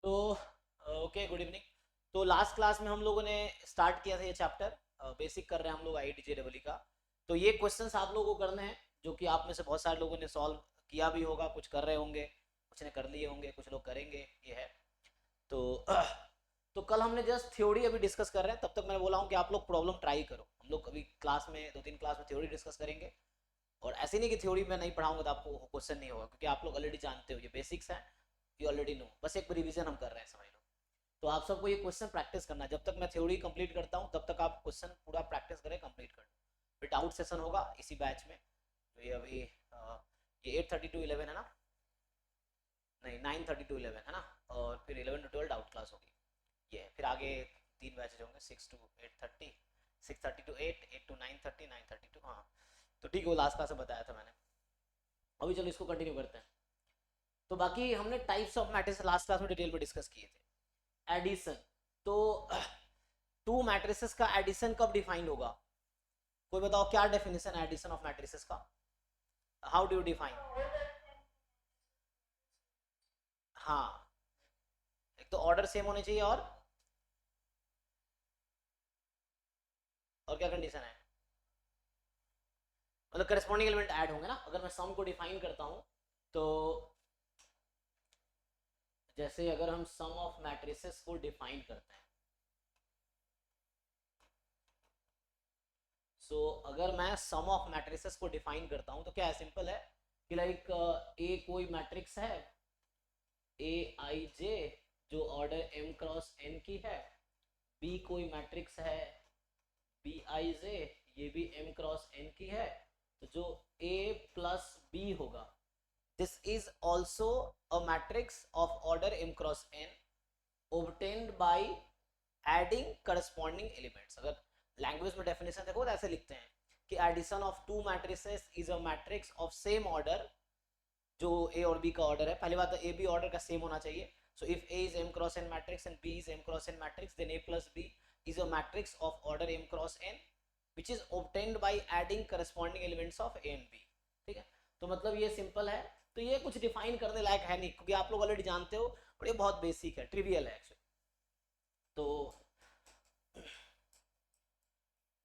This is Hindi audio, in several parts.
तो ओके, गुड इवनिंग। तो लास्ट क्लास में हम लोगों ने स्टार्ट किया था ये चैप्टर, बेसिक कर रहे हैं हम लोग आई टी जे डबल का। तो ये क्वेश्चंस आप लोगों को करने हैं, जो कि आप में से बहुत सारे लोगों ने सॉल्व किया भी होगा, कुछ कर रहे होंगे, कुछ ने कर लिए होंगे, कुछ लोग करेंगे, ये है। तो तो कल हमने जस्ट थ्योरी अभी डिस्कस कर रहे हैं, तब तक मैं बोला हूँ कि आप लोग प्रॉब्लम ट्राई करो। हम लोग अभी क्लास में 2-3 क्लास में थ्योरी डिस्कस करेंगे, और ऐसे नहीं कि थ्योरी में नहीं पढ़ाऊंगा तो आपको क्वेश्चन नहीं होगा, क्योंकि आप लोग ऑलरेडी जानते हो, ये बेसिक्स है, यू ऑलरेडी नो। बस एक रिवीजन हम कर रहे हैं, समझ लो। तो आप सबको ये क्वेश्चन प्रैक्टिस करना है। जब तक मैं थ्योरी कंप्लीट करता हूँ तब तक आप क्वेश्चन पूरा प्रैक्टिस करें, कंप्लीट कर। फिर डाउट सेशन होगा इसी बैच में। तो ये अभी ये 8:30 to 11 है ना, नहीं 9:30 to 11 है ना, और फिर 11 to 12 डाउट क्लास होगी। ये है। फिर आगे 3 बैचेज होंगे, 6 to 8:30, 6:30 to 8, 8 to 9:30, 9:30 to, हाँ। तो ठीक है, वो लास्ट क्लास में बताया था मैंने। अभी चलो इसको कंटिन्यू करते हैं। तो बाकी हमने types of matrix last class में डिटेल में डिस्कस किए थे। एडिशन, तो टू मैट्रिसेस का एडिशन कब डिफाइन होगा? कोई बताओ क्या डेफिनेशन है एडिशन ऑफ मैट्रिसेस का? How do you define? हाँ, एक तो ऑर्डर सेम होने चाहिए, और क्या कंडीशन है? मतलब करस्पॉन्डिंग एलिमेंट ऐड होंगे ना। अगर मैं सम को डिफाइन करता हूं, तो जैसे अगर हम सम ऑफ मैट्रिसेस को डिफाइन करते हैं, अगर मैं सम ऑफ मैट्रिसेस को डिफाइन करता हूं तो क्या है? सिंपल है कि लाइक ए कोई मैट्रिक्स है, ए आई जे, जो ऑर्डर m क्रॉस n की है। बी कोई मैट्रिक्स है, बी आई जे, ये भी m क्रॉस n की है। तो जो a प्लस बी होगा, this is also a matrix of order m cross n obtained by adding corresponding elements। अगर लैंग्वेज में डेफिनेशन देखो तो ऐसे लिखते हैं कि addition of two matrices is a matrix of same order. जो ए और बी का ऑर्डर है, पहली बात तो ए बी ऑर्डर का सेम होना चाहिए। So if A is m cross n matrix and b is m cross n matrix, then a plus b is a matrix of order m cross n which is obtained by adding corresponding elements of a and b। ठीक है, तो मतलब ये सिंपल है। तो ये कुछ डिफाइन करने लायक है नहीं, क्योंकि आप लोग ऑलरेडी जानते हो, और ये बहुत बेसिक है, ट्रिवियल है एक्चुअली। तो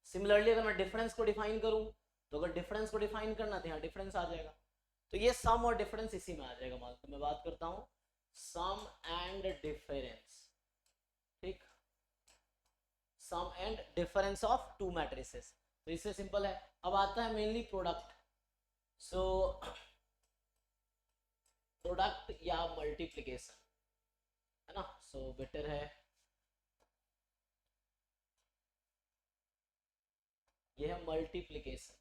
सिमिलरली अगर मैं डिफरेंस को डिफाइन करूं, तो अगर डिफरेंस को डिफाइन करना तो यहाँ डिफरेंस आ जाएगा। तो ये सम और डिफरेंस इसी में आ जाएगा। मान तो मैं बात करता हूं सम एंड डिफरेंस, ठीक, sum and difference of two matrices. तो इससे सिंपल है। अब आता है मेनली प्रोडक्ट। सो प्रोडक्ट या मल्टीप्लिकेशन, है ना। सो बेटर है, ये है multiplication.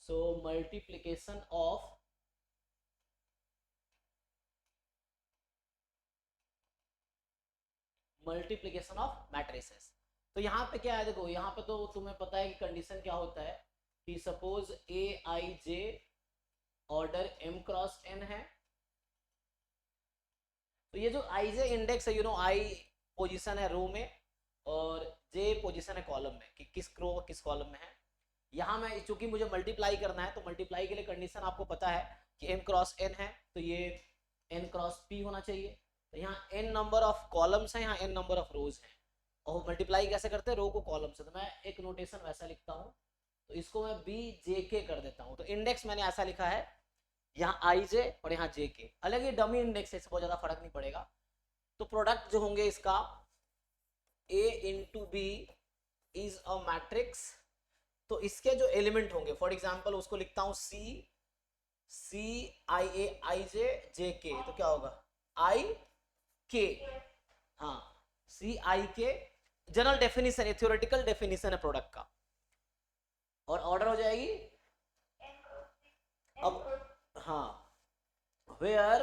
So multiplication of multiplication of matrices. तो यहाँ पे क्या है, देखो यहाँ पे तो तुम्हें पता है कि कंडीशन क्या होता है, कि suppose A I J order m cross n है। तो ये जो आई जे इंडेक्स है, यू नो, आई पोजीशन है रो में, और जे पोजीशन है कॉलम में, कि किस रो किस कॉलम में है। यहाँ मैं चूंकि मुझे मल्टीप्लाई करना है, तो मल्टीप्लाई के लिए कंडीशन आपको पता है कि m क्रॉस n है, तो ये n क्रॉस p होना चाहिए। तो यहाँ n नंबर ऑफ कॉलम्स है, यहाँ n नंबर ऑफ रोज है। और मल्टीप्लाई कैसे करते हैं? रो को कॉलम से। तो मैं एक नोटेशन वैसा लिखता हूँ, तो इसको मैं बी जे के कर देता हूँ। तो इंडेक्स मैंने ऐसा लिखा है, यहाँ आई जे और यहाँ जे के। अलग ही डमी इंडेक्स है, इससे बहुत ज्यादा फर्क नहीं पड़ेगा। तो प्रोडक्ट जो होंगे इसका, a into B is a matrix. तो इसके जो एलिमेंट होंगे, फॉर एग्जाम्पल उसको लिखता हूं सी, सी आई ए आई जे जे के, तो क्या होगा? आई के, हाँ, सी आई के। जनरल डेफिनेशन है, थ्योरेटिकल डेफिनेशन है प्रोडक्ट का, और ऑर्डर हो जाएगी। अब हाँ, वेयर,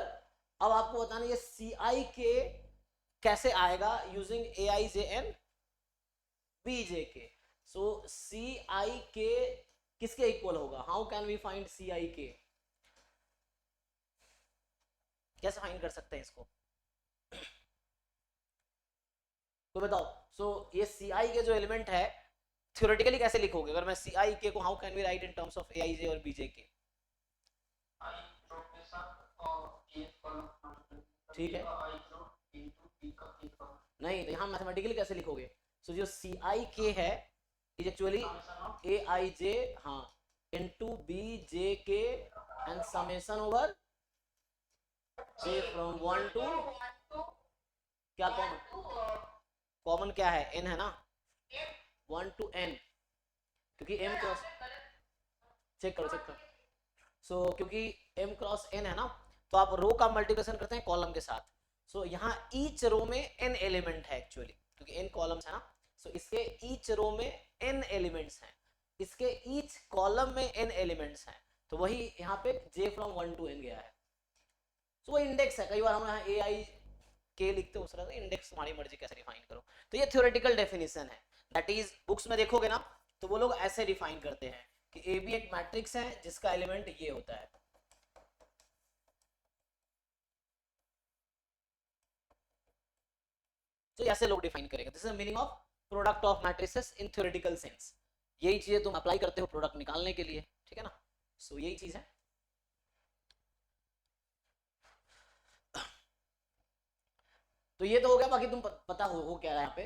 अब आपको बताना ये सी आई के कैसे आएगा, using A I J N B J K. So C I K किसके इक्वल होगा? How can we find C I K? कैसे फाइंड कर सकते हैं इसको, तो बताओ। ये सी आई के जो एलिमेंट है, थ्योरेटिकली कैसे लिखोगे? अगर मैं सी आई के को, how can we write in terms of A I J और बी जे के? ठीक है, नहीं तो यहाँ मैथमेटिकली कैसे लिखोगे? सो जो सी आई के है इज एक्चुअली ए आई जे, हाँ, into B J K and summation over J from 1 to, क्या कॉमन, कॉमन क्या है, n है ना, 1 टू n, क्योंकि m क्रॉस, चेक करो चेक करो, सो क्योंकि m क्रॉस n है ना, तो आप रो का मल्टीप्लिकेशन करते हैं कॉलम के साथ। सो यहाँ ईच रो में n एलिमेंट है एक्चुअली, क्योंकि n कॉलम्स है ना, सो इसके ईच रो में n एलिमेंट्स हैं, इसके ईच कॉलम में n एलिमेंट्स हैं, तो वही यहाँ पे j फ्रॉम 1 टू n गया है। सो वो इंडेक्स है, कई बार हम यहाँ ए आई के लिखते हो, उस तरह से इंडेक्स तुम्हारी मर्जी कैसे डिफाइन करो। तो ये थ्योरेटिकल डेफिनेशन है, दैट इज बुक्स में देखोगे ना तो वो लोग ऐसे डिफाइन करते हैं कि ए बी एक मैट्रिक्स है जिसका एलिमेंट ये होता है। तो ऐसे लोग डिफाइन करेंगे, this is the meaning of product of matrices in theoretical sense. यही चीजें तुम अप्लाई करते हो प्रोडक्ट निकालने के लिए, ठीक है ना। सो यही चीज है। तो ये तो हो गया, बाकी तुम पता हो क्या है यहाँ पे,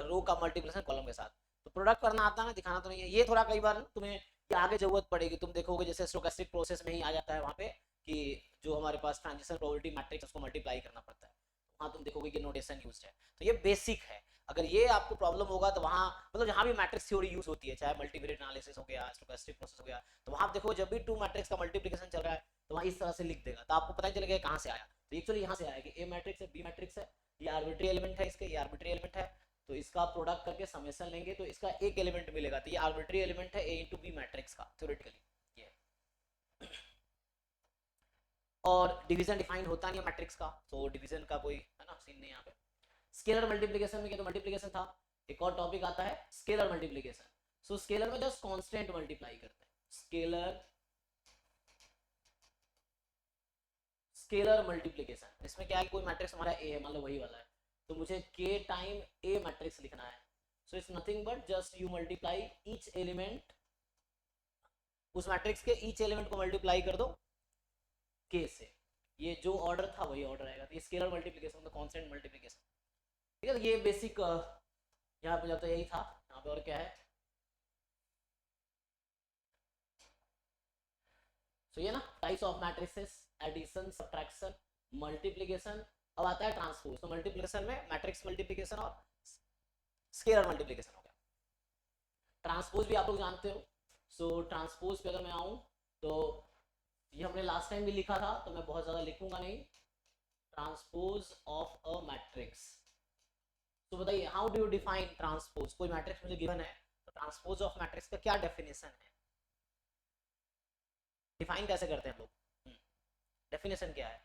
रो का मल्टीप्लिकेशन कॉलम के साथ। तो प्रोडक्ट करना आता है ना, दिखाना तो नहीं है। ये थोड़ा कई बार तुम्हें आगे जरूरत पड़ेगी, तुम देखोगे जैसे स्टोकेस्टिक प्रोसेस में ही आ जाता है वहाँ पे कि जो हमारे पास ट्रांजिशन प्रोबेबिलिटी मैट्रिक्स उसको मल्टीप्लाई करना पड़ता है, वहाँ तुम देखोगे कि नोटेशन यूज्ड है। तो ये बेसिक है, अगर ये आपको प्रॉब्लम होगा तो वहाँ मतलब जहाँ भी मैट्रिक्स थ्योरी यूज होती है, चाहे मल्टीवेरिएट एनालिसिस हो गया, स्टोकेस्टिक प्रोसेस हो गया, तो वहाँ आप देखो जब भी टू मैट्रिक्स का मल्टीप्लिकेशन चल रहा है तो वहाँ इस तरह से लिख देगा, तो आपको पता ही चलेगा कहाँ से आया। तो एक्चुअली यहाँ से आया कि ए मैट्रिक्स है, बी मैट्रिक्स है, ये आर्बिट्री एलिमेंट है, इसके ये आर्बिट्री एलिमेंट है, तो इसका प्रोडक्ट करके समेशन लेंगे तो इसका एक एलिमेंट मिलेगा, तो ये आर्बिट्री एलिमेंट है ए इंटू बी मैट्रिक्स का थ्योरेटिकली ये। और डिवीजन डिफाइन होता नहीं है मैट्रिक्स का, तो डिवीजन का कोई है ना सीन नहीं यहाँ पे। स्केलर मल्टीप्लिकेशन में क्या, तो मल्टीप्लिकेशन था, एक और टॉपिक आता है स्केलर मल्टीप्लिकेशन। सो स्केलर में जस्ट कांस्टेंट मल्टीप्लाई करते हैं, स्केलर मल्टीप्लिकेशन। इसमें क्या है, कोई मैट्रिक्स हमारा ए है, मान लो वही वाला है, तो मुझे k टाइम a मैट्रिक्स लिखना है। So it's nothing but just you multiply each element, उस मैट्रिक्स के ईच एलिमेंट को मल्टीप्लाई कर दो k से, ये जो ऑर्डर था वही ऑर्डर आएगा। तो ये स्केलर मल्टीप्लिकेशन मतलब कांस्टेंट मल्टीप्लिकेशन, ठीक है। ये बेसिक यहाँ पे लगता है यही था। यहाँ पे और क्या है, तो ये ना types of matrices, addition, subtraction, multiplication. अब आता है ट्रांसपोज। तो मल्टीप्लिकेशन में मैट्रिक्स मल्टीप्लिकेशन और स्केलर मल्टीप्लिकेशन हो गया। ट्रांसपोज भी आप लोग जानते हो। सो ट्रांसपोज पे अगर मैं आऊं तो ये हमने लास्ट टाइम भी लिखा था, तो मैं बहुत ज्यादा लिखूंगा नहीं। ट्रांसपोज ऑफ अ मैट्रिक्स, तो बताइए how do you define transpose. कोई मैट्रिक्स मुझे गिवन है, तो ट्रांसपोज ऑफ मैट्रिक्स का क्या डेफिनेशन है, डिफाइन कैसे करते हैं हम लोग, डेफिनेशन क्या है?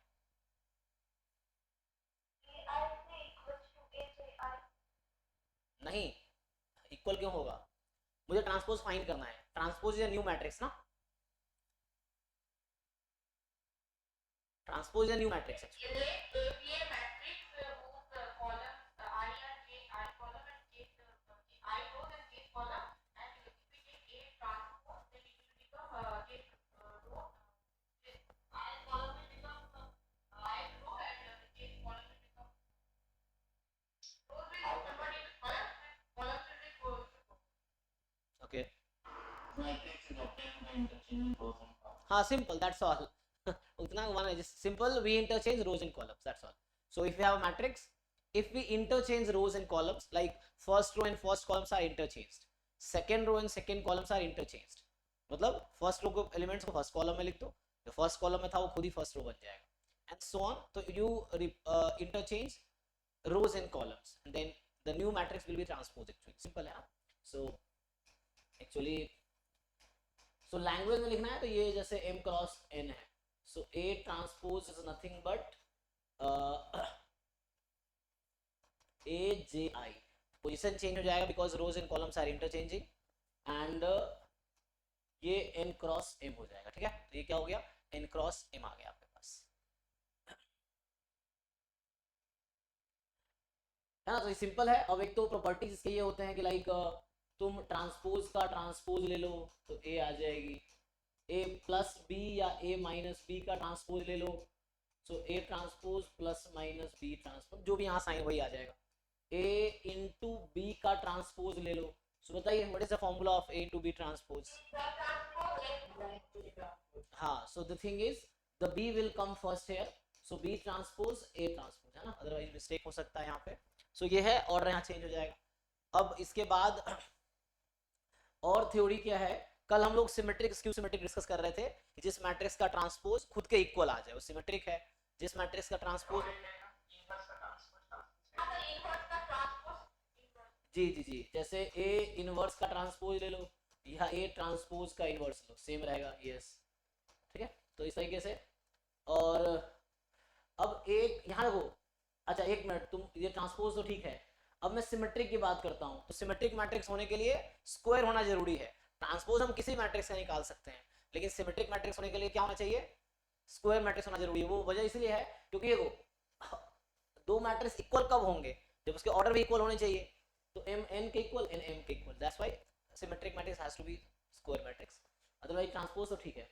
नहीं, इक्वल क्यों होगा, मुझे ट्रांसपोज फाइंड करना है। ट्रांसपोज इज न्यू मैट्रिक्स ना, transpose is new matrix okay. हाँ सिंपल, दैट्स ऑल। उतना वन है, simple, we interchange rows and columns, that's all. So if you have a matrix, if we interchange rows and columns, like first row and first columns are interchanged, second row and second columns are interchanged, मतलब फर्स्ट रो को एलिमेंट्स को फर्स्ट कॉलम में लिख दो, जो फर्स्ट कॉलम में था वो खुद ही फर्स्ट रो बन जाएगा, एंड सो ऑन। तो you interchange rows and columns and then the new matrix will be transposed, actually simple है ना। so actually so language में लिखना है तो ये जैसे m cross n है, so a transpose is nothing but a j i, position change हो जाएगा because rows and columns are interchanging, and ये n क्रॉस m हो जाएगा, ठीक है। तो ये क्या हो गया, n क्रॉस m आ गया आपके पास, है ना। तो ये सिंपल है। अब एक तो प्रॉपर्टीज इसके ये होते हैं कि लाइक तुम ट्रांसपोज का ट्रांसपोज ले लो तो a आ जाएगी, a प्लस बी या a माइनस बी का ट्रांसपोज ले लो, so A transpose plus minus B transpose, जो भी यहाँ साइन वही आ जाएगा, ए इंटू बी का ट्रांसपोज ले लो। सो बताइए what is the formula of A into B transpose? हाँ, so the thing is the B will come first here, so B transpose A transpose, है ना, अदरवाइज मिस्टेक हो सकता है यहाँ पे। सो ये है, ऑर्डर यहाँ चेंज हो जाएगा। अब इसके बाद और थ्योरी क्या है, कल हम लोग सिमेट्रिक स्क्यू सिमेट्रिक डिस्कस कर रहे थे, जिस मैट्रिक्स का ट्रांसपोज खुद के इक्वल आ जाए वो सिमेट्रिक है, जिस मैट्रिक्स का ट्रांसपोज, जी जी जी, जैसे ए इनवर्स का ट्रांसपोज ले लो या ए ट्रांसपोज का इनवर्स लो, सेम रहेगा, यस, ठीक है। तो इस तरीके से, और अब एक यहाँ देखो, अच्छा एक मिनट, तुम ये ट्रांसपोज तो ठीक है, अब मैं सिमेट्रिक की बात करता हूँ। तो सिमेट्रिक मैट्रिक्स होने के लिए स्क्वायर होना जरूरी है। ट्रांसपोज हम किसी मैट्रिक्स का निकाल सकते हैं, लेकिन सिमेट्रिक मैट्रिक्स होने के लिए क्या होना चाहिए? स्क्वायर मैट्रिक्स होना जरूरी है। वो वजह इसलिए है क्योंकि देखो, दो मैट्रिक्स इक्वल कब होंगे? जब उसके ऑर्डर भी इक्वल होने चाहिए, तो m n के इक्वल n m के equal, that's why symmetric matrix has to be square matrix, otherwise transpose तो ठीक है।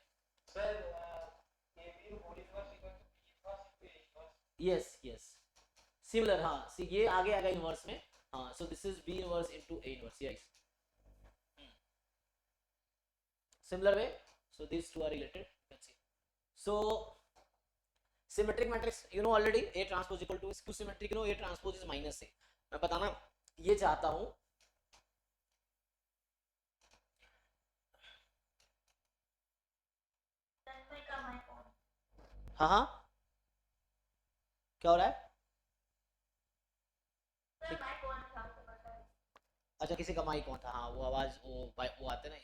यस यस, सिमिलर, हाँ, सी ये आगे आएगा इनवर्स में, हाँ, so this is B inverse into A inverse, yes, similar way, so these two are related, you can see. So symmetric matrix you know already, A transpose equal to skew symmetric, you know A transpose is minus A। मैं बताना ये चाहता हूं, हाँ हाँ, क्या हो रहा है? अच्छा, किसी का माइक कौन था? हाँ, वो आवाज वो आते ना,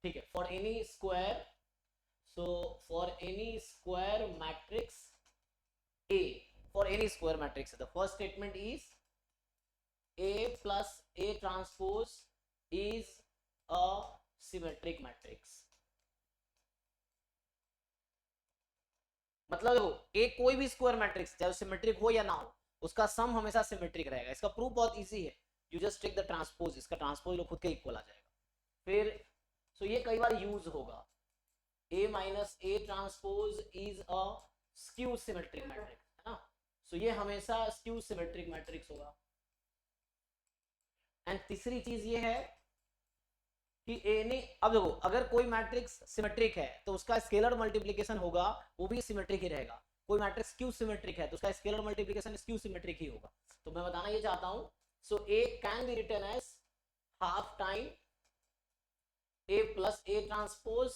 ठीक है। For N E square, so for any square matrix A, for any square matrix, the first statement is A plus A transpose is a symmetric matrix। मतलब देखो, A कोई भी स्क्वायर मैट्रिक्स चाहे सिमेट्रिक हो या ना हो, उसका सम हमेशा सिमेट्रिक रहेगा। इसका प्रूफ बहुत इजी है, you just take the transpose, इसका ट्रांसपोज लो खुद के इक्वल आ जाएगा। फिर सो ये कई बार यूज होगा, A minus A transpose is a skew symmetric matrix, है ना, सो ये हमेशा skew symmetric matrix होगा। एंड तीसरी चीज ये है कि A ने, अब देखो, अगर कोई मैट्रिक्स सिमेट्रिक है तो उसका स्केलर मल्टीप्लिकेशन होगा वो भी सिमेट्रिक ही रहेगा। कोई मैट्रिक्स स्क्यू सिमेट्रिक है तो उसका स्केलर मल्टीप्लिकेशन स्क्यू सिमेट्रिक ही होगा। तो मैं बताना ये चाहता हूं, so A can be written as half time A plus A transpose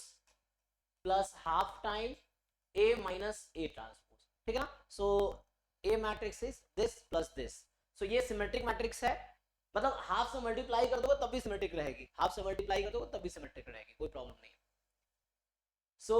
plus half time A minus A transpose, ठीक है ना। So A matrix is this plus this, so ये सिमेट्रिक मैट्रिक्स है, मतलब हाफ से मल्टीप्लाई कर दोगे तब भी सिमेट्रिक रहेगी, हाफ से मल्टीप्लाई कर दोगे तब भी सिमेट्रिक रहेगी, कोई प्रॉब्लम नहीं है। So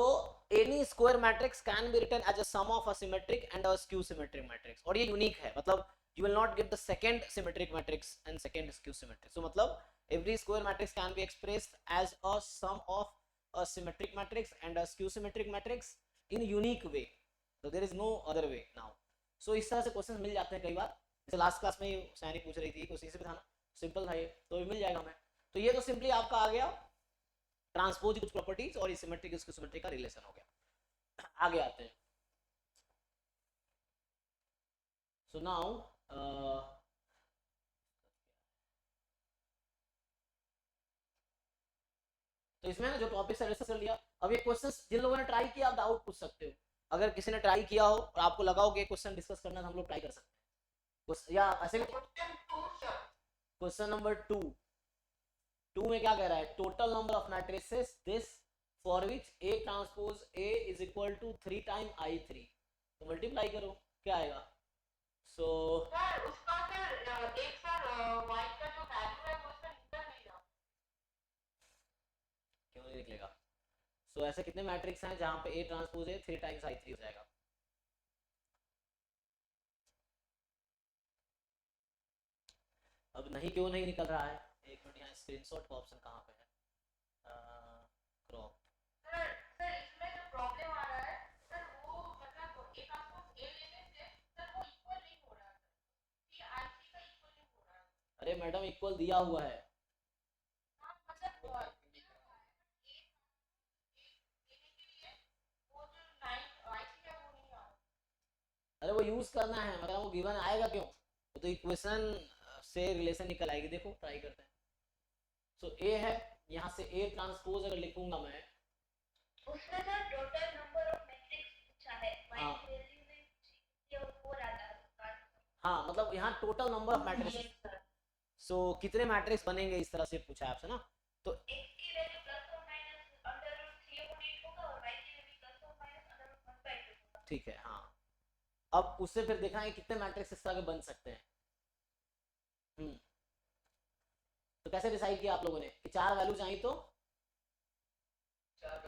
any square matrix can be written as a sum of a symmetric and a skew symmetric matrix, और ये यूनिक है, मतलब you will not get the second symmetric matrix and second skew symmetric। so matlab every square matrix can be expressed as a sum of a symmetric matrix and a skew symmetric matrix in unique way, so there is no other way now। so इस तरह से क्वेश्चन मिल जाते हैं कई बार, जैसे लास्ट क्लास में सैनी पूछ रही थी, उसी से भी था ना, सिंपल था ये, तो मिल जाएगा हमें। तो ये तो सिंपली आपका आ गया ट्रांसपोज कुछ प्रॉपर्टीज और सिमेट्रिक स्क्यू सिमेट्रिक का रिलेशन हो गया। आगे आते हैं। सो नाउ तो इसमें ना जो टॉपिक है डिस्कस कर लिया। अब ये क्वेश्चंस जिन लोगों ने ट्राई किया, आप डाउट पूछ सकते हो, अगर किसी ने ट्राई किया हो और आपको लगा हो कि क्वेश्चन डिस्कस करना है, हम लोग ट्राई कर सकते हैं, या ऐसे क्वेश्चन नंबर 2 में क्या कह रहा है, total number of matrices this for which A transpose A is equal to 3 time I3, तो मल्टीप्लाई करो क्या आएगा। सो उसका सर एक सर y का जो वैल्यू है वो सर निकल नहीं रहा, क्यों नहीं निकलेगा? सो ऐसे कितने मैट्रिक्स हैं जहां पे A ट्रांसपोज है 3 टाइम्स I3 हो जाएगा। अब नहीं, क्यों नहीं निकल रहा है? एक मिनट, यहाँ स्क्रीनशॉट का ऑप्शन कहाँ पे है? क्रॉप सर इसमें जो प्रॉब्लम आ रहा है सर, वो मतलब A ट्रांसपोज A लेने से सर वो इक्वल नहीं हो रहा है, कि I3 का इक्वल नहीं हो रहा है। अरे मैडम, इक्वल दिया हुआ है, हाँ, मतलब अरे वो यूज करना है, मतलब वो गिवन आएगा क्यों, वो तो इक्वेशन से रिलेशन निकल आएगी। देखो ट्राई करते हैं। सो ए है, यहाँ से ए ट्रांसपोज अगर लिखूंगा मैं, उसमें sir total number of matrix पूछा है, हाँ वैल्यू में ये 4 आता है। हाँ, मतलब यहाँ टोटल नंबर ऑफ मैट्रिक्स। सो कितने मैट्रिक्स बनेंगे इस तरह से पूछा है आपसे ना। तो x की वैल्यू प्लस और माइनस √3/8 होगा और y की वैल्यू प्लस और माइनस √1/2 होगा। ठीक है, हाँ। अब उससे फिर देखना है कितने मैट्रिक्स इस तरह के बन सकते हैं। तो कैसे डिसाइड किया आप लोगों ने कि 4 वैल्यू चाहिए तो 4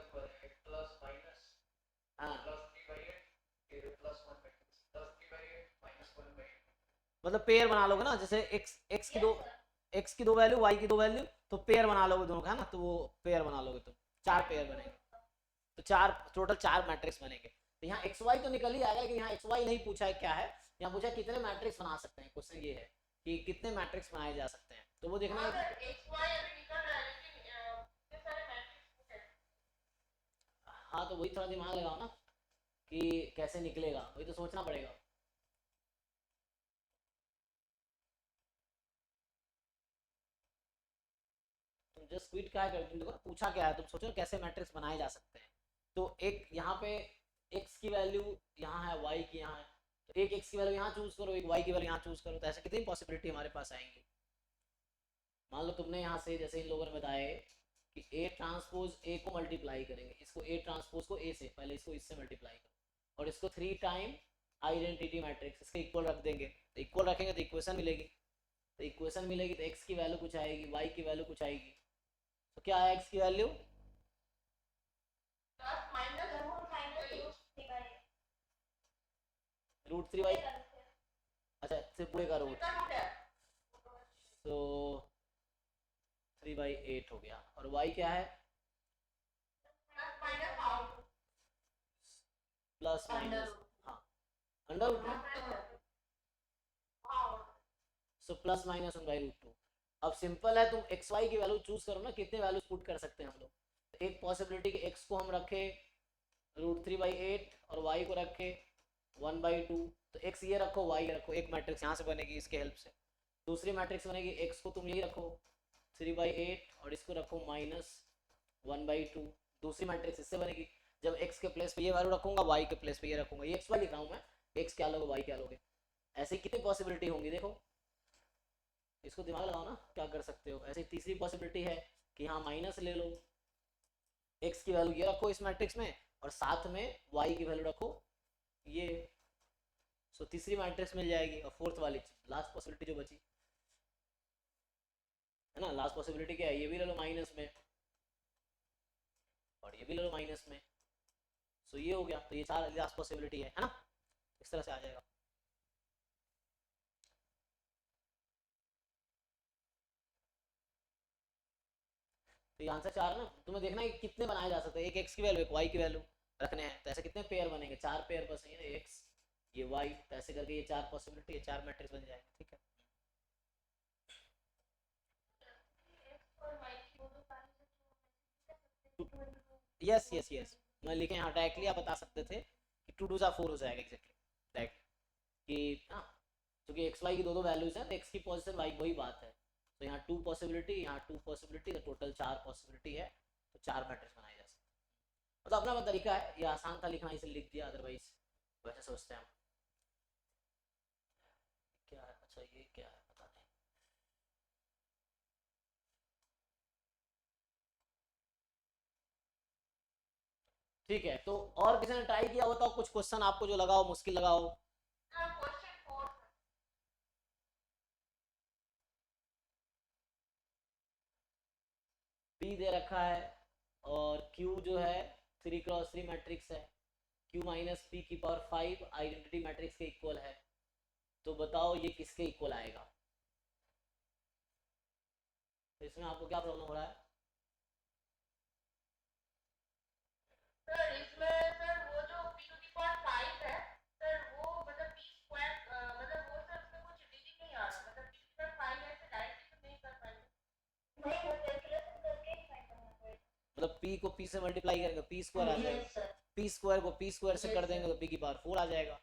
प्लस माइनस हाँ, प्लस 3/8 प्लस 1/2 प्लस 3/8 माइनस 1/2, मतलब पेयर बना लोगे ना, जैसे x की दो वैल्यू, y की दो वैल्यू, तो पेयर बना लोगे दोनों का, है ना, तो वो पेयर बना लोगे तुम, 4 पेयर बनेंगे, तो 4 टोटल 4 मैट्रिक्स बनेंगे। तो यहाँ एक्स वाई तो निकल ही आएगा, लेकिन यहाँ एक्स वाई नहीं पूछा है, क्या है यहाँ पूछा है कितने मैट्रिक्स बना सकते हैं। क्वेश्चन ये है कि कितने मैट्रिक्स बनाए जा सकते हैं, तो वो देखना है। हाँ, तो वही थोड़ा दिमाग लगाओ ना कि कैसे निकलेगा, वही तो सोचना पड़ेगा। तुम जस्ट क्विट क्या करते हो, देखो पूछा क्या है, तुम सोचो कैसे मैट्रिक्स बनाए जा सकते हैं। तो एक यहाँ पे x की वैल्यू यहाँ है, y की यहाँ है, तो एक x की वैल्यू यहाँ चूज करो, एक y की वैल्यू यहाँ चूज करो, तो ऐसे कितनी पॉसिबिलिटी हमारे पास आएंगी। मान लो तुमने यहाँ से, जैसे इन लोगों ने बताया कि a ट्रांसपोज a को मल्टीप्लाई करेंगे, इसको a ट्रांसपोज को a से, पहले इसको इससे मल्टीप्लाई करो और इसको 3 टाइम आइडेंटिटी मैट्रिक्स इसके इक्वल रख देंगे, तो इक्वल रखेंगे तो इक्वेशन मिलेगी, तो इक्वेशन मिलेगी तो x की वैल्यू कुछ आएगी, y की वैल्यू कुछ आएगी। तो क्या है x की वैल्यू, √3/, अच्छा से पूरे का रूट, तो 3/8 हो गया। और y क्या है, प्लस माइनस, हाँ under root, so plus minus 1/√2। अब सिंपल है, तुम एक्स वाई की वैल्यू चूज करो ना, कितने वैल्यूज पुट कर सकते हैं हम लोग। तो एक पॉसिबिलिटी कि x को हम रखे √3/8 और y को रखे 1/2, तो x ये रखो y ये रखो, एक मैट्रिक्स यहाँ से बनेगी इसके हेल्प से। दूसरी मैट्रिक्स बनेगी, x को तुम यही रखो 3/8 और इसको रखो -1/2, दूसरी मैट्रिक्स इससे बनेगी। जब x के प्लेस पे ये वैल्यू रखूंगा, y के प्लेस पे ये रखूंगा, ये x y लिख रहा हूँ मैं, x क्या लोगे y क्या लोगे, ऐसे कितनी पॉसिबिलिटी होंगी देखो, इसको दिमाग लगाओ ना क्या कर सकते हो। ऐसे तीसरी पॉसिबिलिटी है कि यहाँ माइनस ले लो, x की वैल्यू ये रखो इस मैट्रिक्स में और साथ में y की वैल्यू रखो ये, सो तीसरी मैट्रिक्स मिल जाएगी। और फोर्थ वाली लास्ट पॉसिबिलिटी जो बची है ना, लास्ट पॉसिबिलिटी क्या है, ये भी ले लो माइनस में और ये भी ले लो माइनस में, सो ये हो गया। तो ये 4 लास्ट पॉसिबिलिटी है ना, इस तरह से आ जाएगा। तो ये आंसर 4 ना, तुम्हें देखना है कि कितने बनाए जा सकते हैं, एक x की वैल्यू एक y की वैल्यू रखने हैं, तो ऐसे कितने पेयर बनेंगे, 4 पेयर बस, ये x ये y, तो ऐसे करके ये 4 पॉसिबिलिटी, ये 4 मैट्रिक्स बन जाएंगे। ठीक है, यस यस यस, मैं लिखे यहाँ डायरेक्टली आप बता सकते थे कि 2 2 4 हो जाएगा एग्जैक्टली डायरेक्ट, कि हाँ क्योंकि एक्स वाई की दो वैल्यूज हैं, तो एक्स की पोजीशन वाई वही बात है, तो यहाँ 2 पॉसिबिलिटी, यहाँ 2 पॉसिबिलिटी, तो टोटल 4 पॉसिबिलिटी है, तो 4 मैट्रिक्स बनाए जा सकते हैं। मतलब अपना तरीका है, ये आसान था लिखना इसलिए लिख दिया, अदरवाइज वैसे सोचते हैं हम क्या है, अच्छा ये क्या है पता नहीं। ठीक है, तो और किसी ने ट्राई किया बताओ कुछ क्वेश्चन आपको जो लगाओ मुश्किल लगाओ। P दे रखा है और Q जो है 3x3 मैट्रिक्स है, Q माइनस पी की पावर 5 आइडेंटिटी मैट्रिक्स के इक्वल है, तो बताओ ये किसके इक्वल आएगा। तो इसमें आपको क्या प्रॉब्लम हो रहा है, सर इसमें सर वो जो p टू द पावर 5 है सर, वो मतलब p स्क्वायर, मतलब वो सर उसमें कुछ रीडिंग नहीं आ रहा, मतलब p टू द पावर 5 ऐसे डायरेक्टली तो नहीं कर पाएंगे, नहीं वो कैलकुलेशन करके ही फाइंड करना पड़ेगा, मतलब p को p से मल्टीप्लाई करेंगे p स्क्वायर आ जाएगा, p स्क्वायर को p स्क्वायर से कर देंगे तो p की पावर 4 आ जाएगा,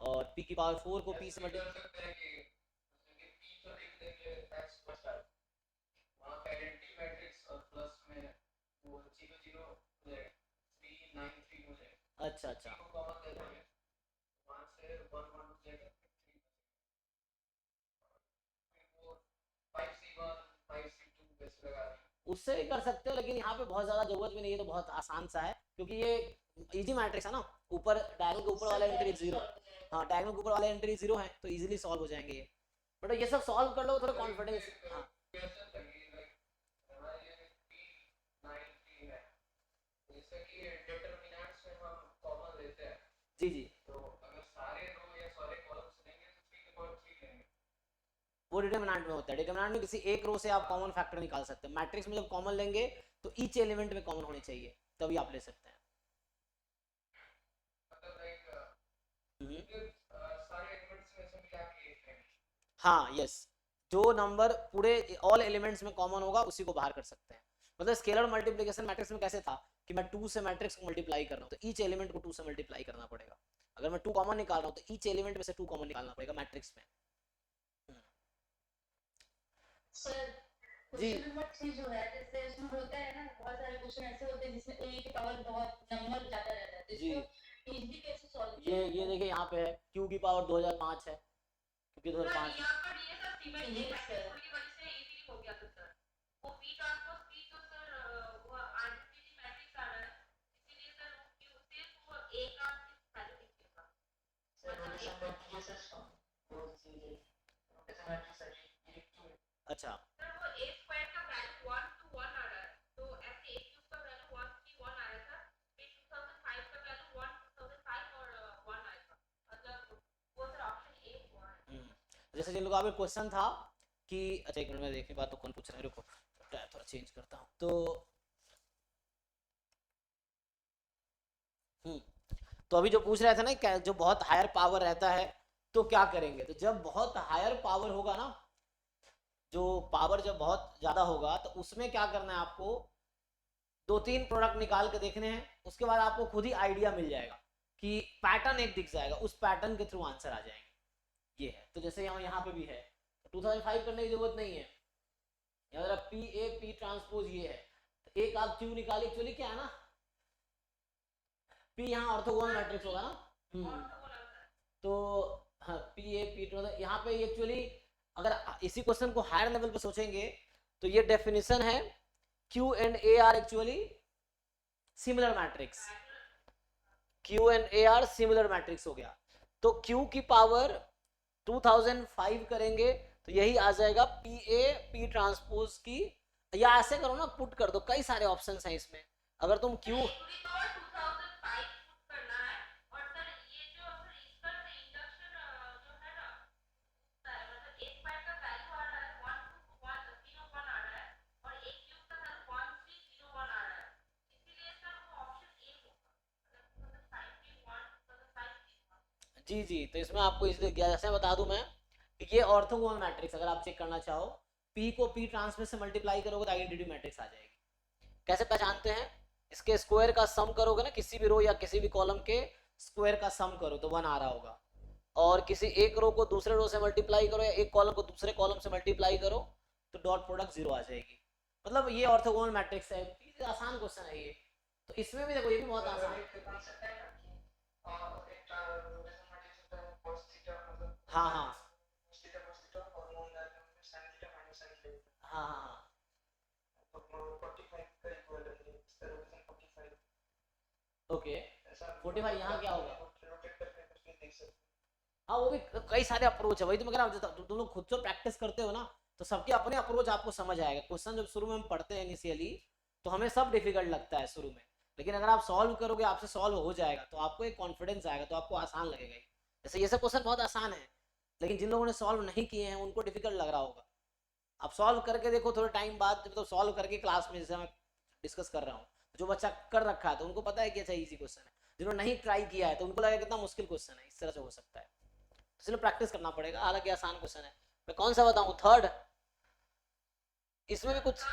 और p की पावर 4 को p से ऐसे भी कर सकते हैं कि p तो लिख देंगे x स्टार, वहाँ पे आइडेंटिटी मैट्रिक्स और प्लस में वो 0 0 हो जाएगा, 3 9 3 हो जाएगा। अच्छा अच्छा, को कॉमन दे देंगे, वहाँ से 1 1 हो जाएगा, फिर 3 4 5c1 5c2 वैसे लगा देंगे। उससे भी कर सकते हो, लेकिन यहाँ पे बहुत ज्यादा जरूरत भी नहीं है, तो बहुत आसान सा है क्योंकि ये इजी मैट्रिक्स है ना, ऊपर डायगोनल के ऊपर वाला एंट्री जीरो, हाँ डायगोनल के ऊपर वाले एंट्री जीरो है तो इजीली सॉल्व हो जाएंगे ये। बट ये सब सॉल्व कर लो थोड़ा कॉन्फिडेंस। हाँ क्वेश्चन लगी लाइक हमारा ये p93 है, जैसे कि डिटरमिनेंट्स में हम कॉमन लेते हैं, जी जी, तो अगर सारे रो या सारे कॉलम्स लेंगे तो 3 के पावर 3 लेंगे। वो डिटरमिनेंट में होता है, डिटरमिनेंट में किसी एक रो से आप कॉमन फैक्टर निकाल सकते हैं, मैट्रिक्स में जब कॉमन लेंगे तो ईच एलिमेंट में कॉमन होनी चाहिए तभी आप ले सकते हैं। मतलब लाइक सारे एलिमेंट्स में से मिला के एक लेंगे। हाँ यस, जो नंबर पूरे ऑल एलिमेंट्स में कॉमन होगा उसी को बाहर कर सकते हैं। मतलब स्केलर मल्टीप्लिकेशन मैट्रिक्स में कैसे था कि मैं 2 से मैट्रिक्स को मल्टीप्लाई कर रहा हूँ तो ईच एलिमेंट को 2 से मल्टीप्लाई करना पड़ेगा, अगर मैं 2 कॉमन निकाल रहा हूँ तो ईच एलिमेंट में से 2 कॉमन निकालना पड़ेगा मैट्रिक्स में। सर जी क्वेश्चन नंबर 3 जो है, जैसे उसमें होता है ना, बहुत सारे क्वेश्चन ऐसे होते हैं जिसमें a की पावर बहुत नंबर ज्यादा रहता है, तो जी, इसको इजीली कैसे सॉल्व ये देखिए यहाँ पे है q की पावर 2005 है, क्योंकि 2005 यहाँ पर ये सब सिमेट्रिक मैट्रिक्स की वजह से इजीली हो गया था सर। वो p ट्रांसपोज p तो सर वो आइडेंटिटी मैट्रिक्स आ रहा है, इसीलिए सर वो q से वो a का वैल्यू दिखेगा। मतलब अच्छा सर वो a स्क्वायर का वैल्यू 1 to 1 आ रहा है, तो ऐसे a क्यूब का वैल्यू 131 आया था, फिर 2005 का वैल्यू 1005 और 1 आएगा, मतलब वो सर ऑप्शन ए हुआ है। जैसे जिन लोगों का क्वेश्चन था कि अच्छा एक मिनट में देखने बात तो कौन पूछ रहा है, रुको टैब थोड़ा चेंज करता हूँ। तो अभी जो पूछ रहे थे ना जो बहुत हायर पावर रहता है तो क्या करेंगे, तो जब बहुत हायर पावर होगा ना, जो पावर जब बहुत ज्यादा होगा तो उसमें क्या करना है आपको, 2-3 प्रोडक्ट निकाल के देखने हैं, उसके बाद आपको खुद ही आइडिया मिल जाएगा कि पैटर्न एक दिख जाएगा, उस पैटर्न के थ्रू आंसर आ जाएंगे। ये है, तो जैसे यहाँ पे भी है, तो 2005 करने की जरूरत नहीं है, यहाँ पी ए पी ट्रांसपोज ये है, तो एक आप क्यू निकालिए, एक्चुअली क्या है ना, पी यहाँ ऑर्थोगोनल मैट्रिक्स होगा ना, तो हाँ पी ए पी यहाँ पे एक्चुअली अगर इसी क्वेश्चन को हायर लेवल पे सोचेंगे तो ये डेफिनेशन है Q and A are actually similar matrix, Q and A are similar matrix हो गया, तो Q की पावर 2005 करेंगे तो यही आ जाएगा पी ए पी ट्रांसपोज की, या ऐसे करो ना, पुट कर दो, कई सारे ऑप्शंस हैं इसमें, अगर तुम Q जी जी, तो इसमें आपको इसलिए क्या, जैसे बता दूं मैं कि ये ऑर्थोगोनल मैट्रिक्स अगर आप चेक करना चाहो, P को P ट्रांसमिट से मल्टीप्लाई करोगे तो आइडेंटिटी मैट्रिक्स आ जाएगी। कैसे पहचानते हैं, इसके स्क्वायर का सम करोगे ना, किसी भी रो या किसी भी कॉलम के स्क्वायर का सम करो तो 1 आ रहा होगा, और किसी एक रो को दूसरे रो से मल्टीप्लाई करो या एक कॉलम को दूसरे कॉलम से मल्टीप्लाई करो तो डॉट प्रोडक्ट 0 आ जाएगी। मतलब ये ऑर्थोगोनल मैट्रिक्स है, आसान क्वेश्चन है ये, तो इसमें भी देखो ये भी बहुत आसान है। हाँ हाँ हाँ हाँ ओके, 45 यहाँ क्या होगा, हाँ वो भी कई सारे अप्रोच है, वही तो मैं कह रहा हूँ, तुम लोग खुद से प्रैक्टिस करते हो ना तो सबके अपने अप्रोच आपको समझ आएगा। क्वेश्चन जब शुरू में हम पढ़ते हैं इनिशियली तो हमें सब डिफिकल्ट लगता है शुरू में, लेकिन अगर आप सॉल्व करोगे आपसे सॉल्व हो जाएगा तो आपको एक कॉन्फिडेंस आएगा, तो आपको आसान लगेगा। जैसे ये सब क्वेश्चन बहुत आसान है, लेकिन जिन लोगों ने सॉल्व नहीं किए हैं उनको डिफिकल्ट लग रहा होगा। आप सॉल्व करके देखो थोड़े टाइम बाद, जब तो सॉल्व करके क्लास में जैसे मैं डिस्कस कर रहा हूँ, जो बच्चा कर रखा है तो उनको पता है कि अच्छा इजी क्वेश्चन है, जिन्होंने नहीं ट्राई किया है तो उनको लगा कितना मुश्किल क्वेश्चन है, इस तरह से हो सकता है, इसलिए प्रैक्टिस करना पड़ेगा। हालांकि आसान क्वेश्चन है, मैं कौन सा बताऊं, थर्ड, इसमें भी कुछ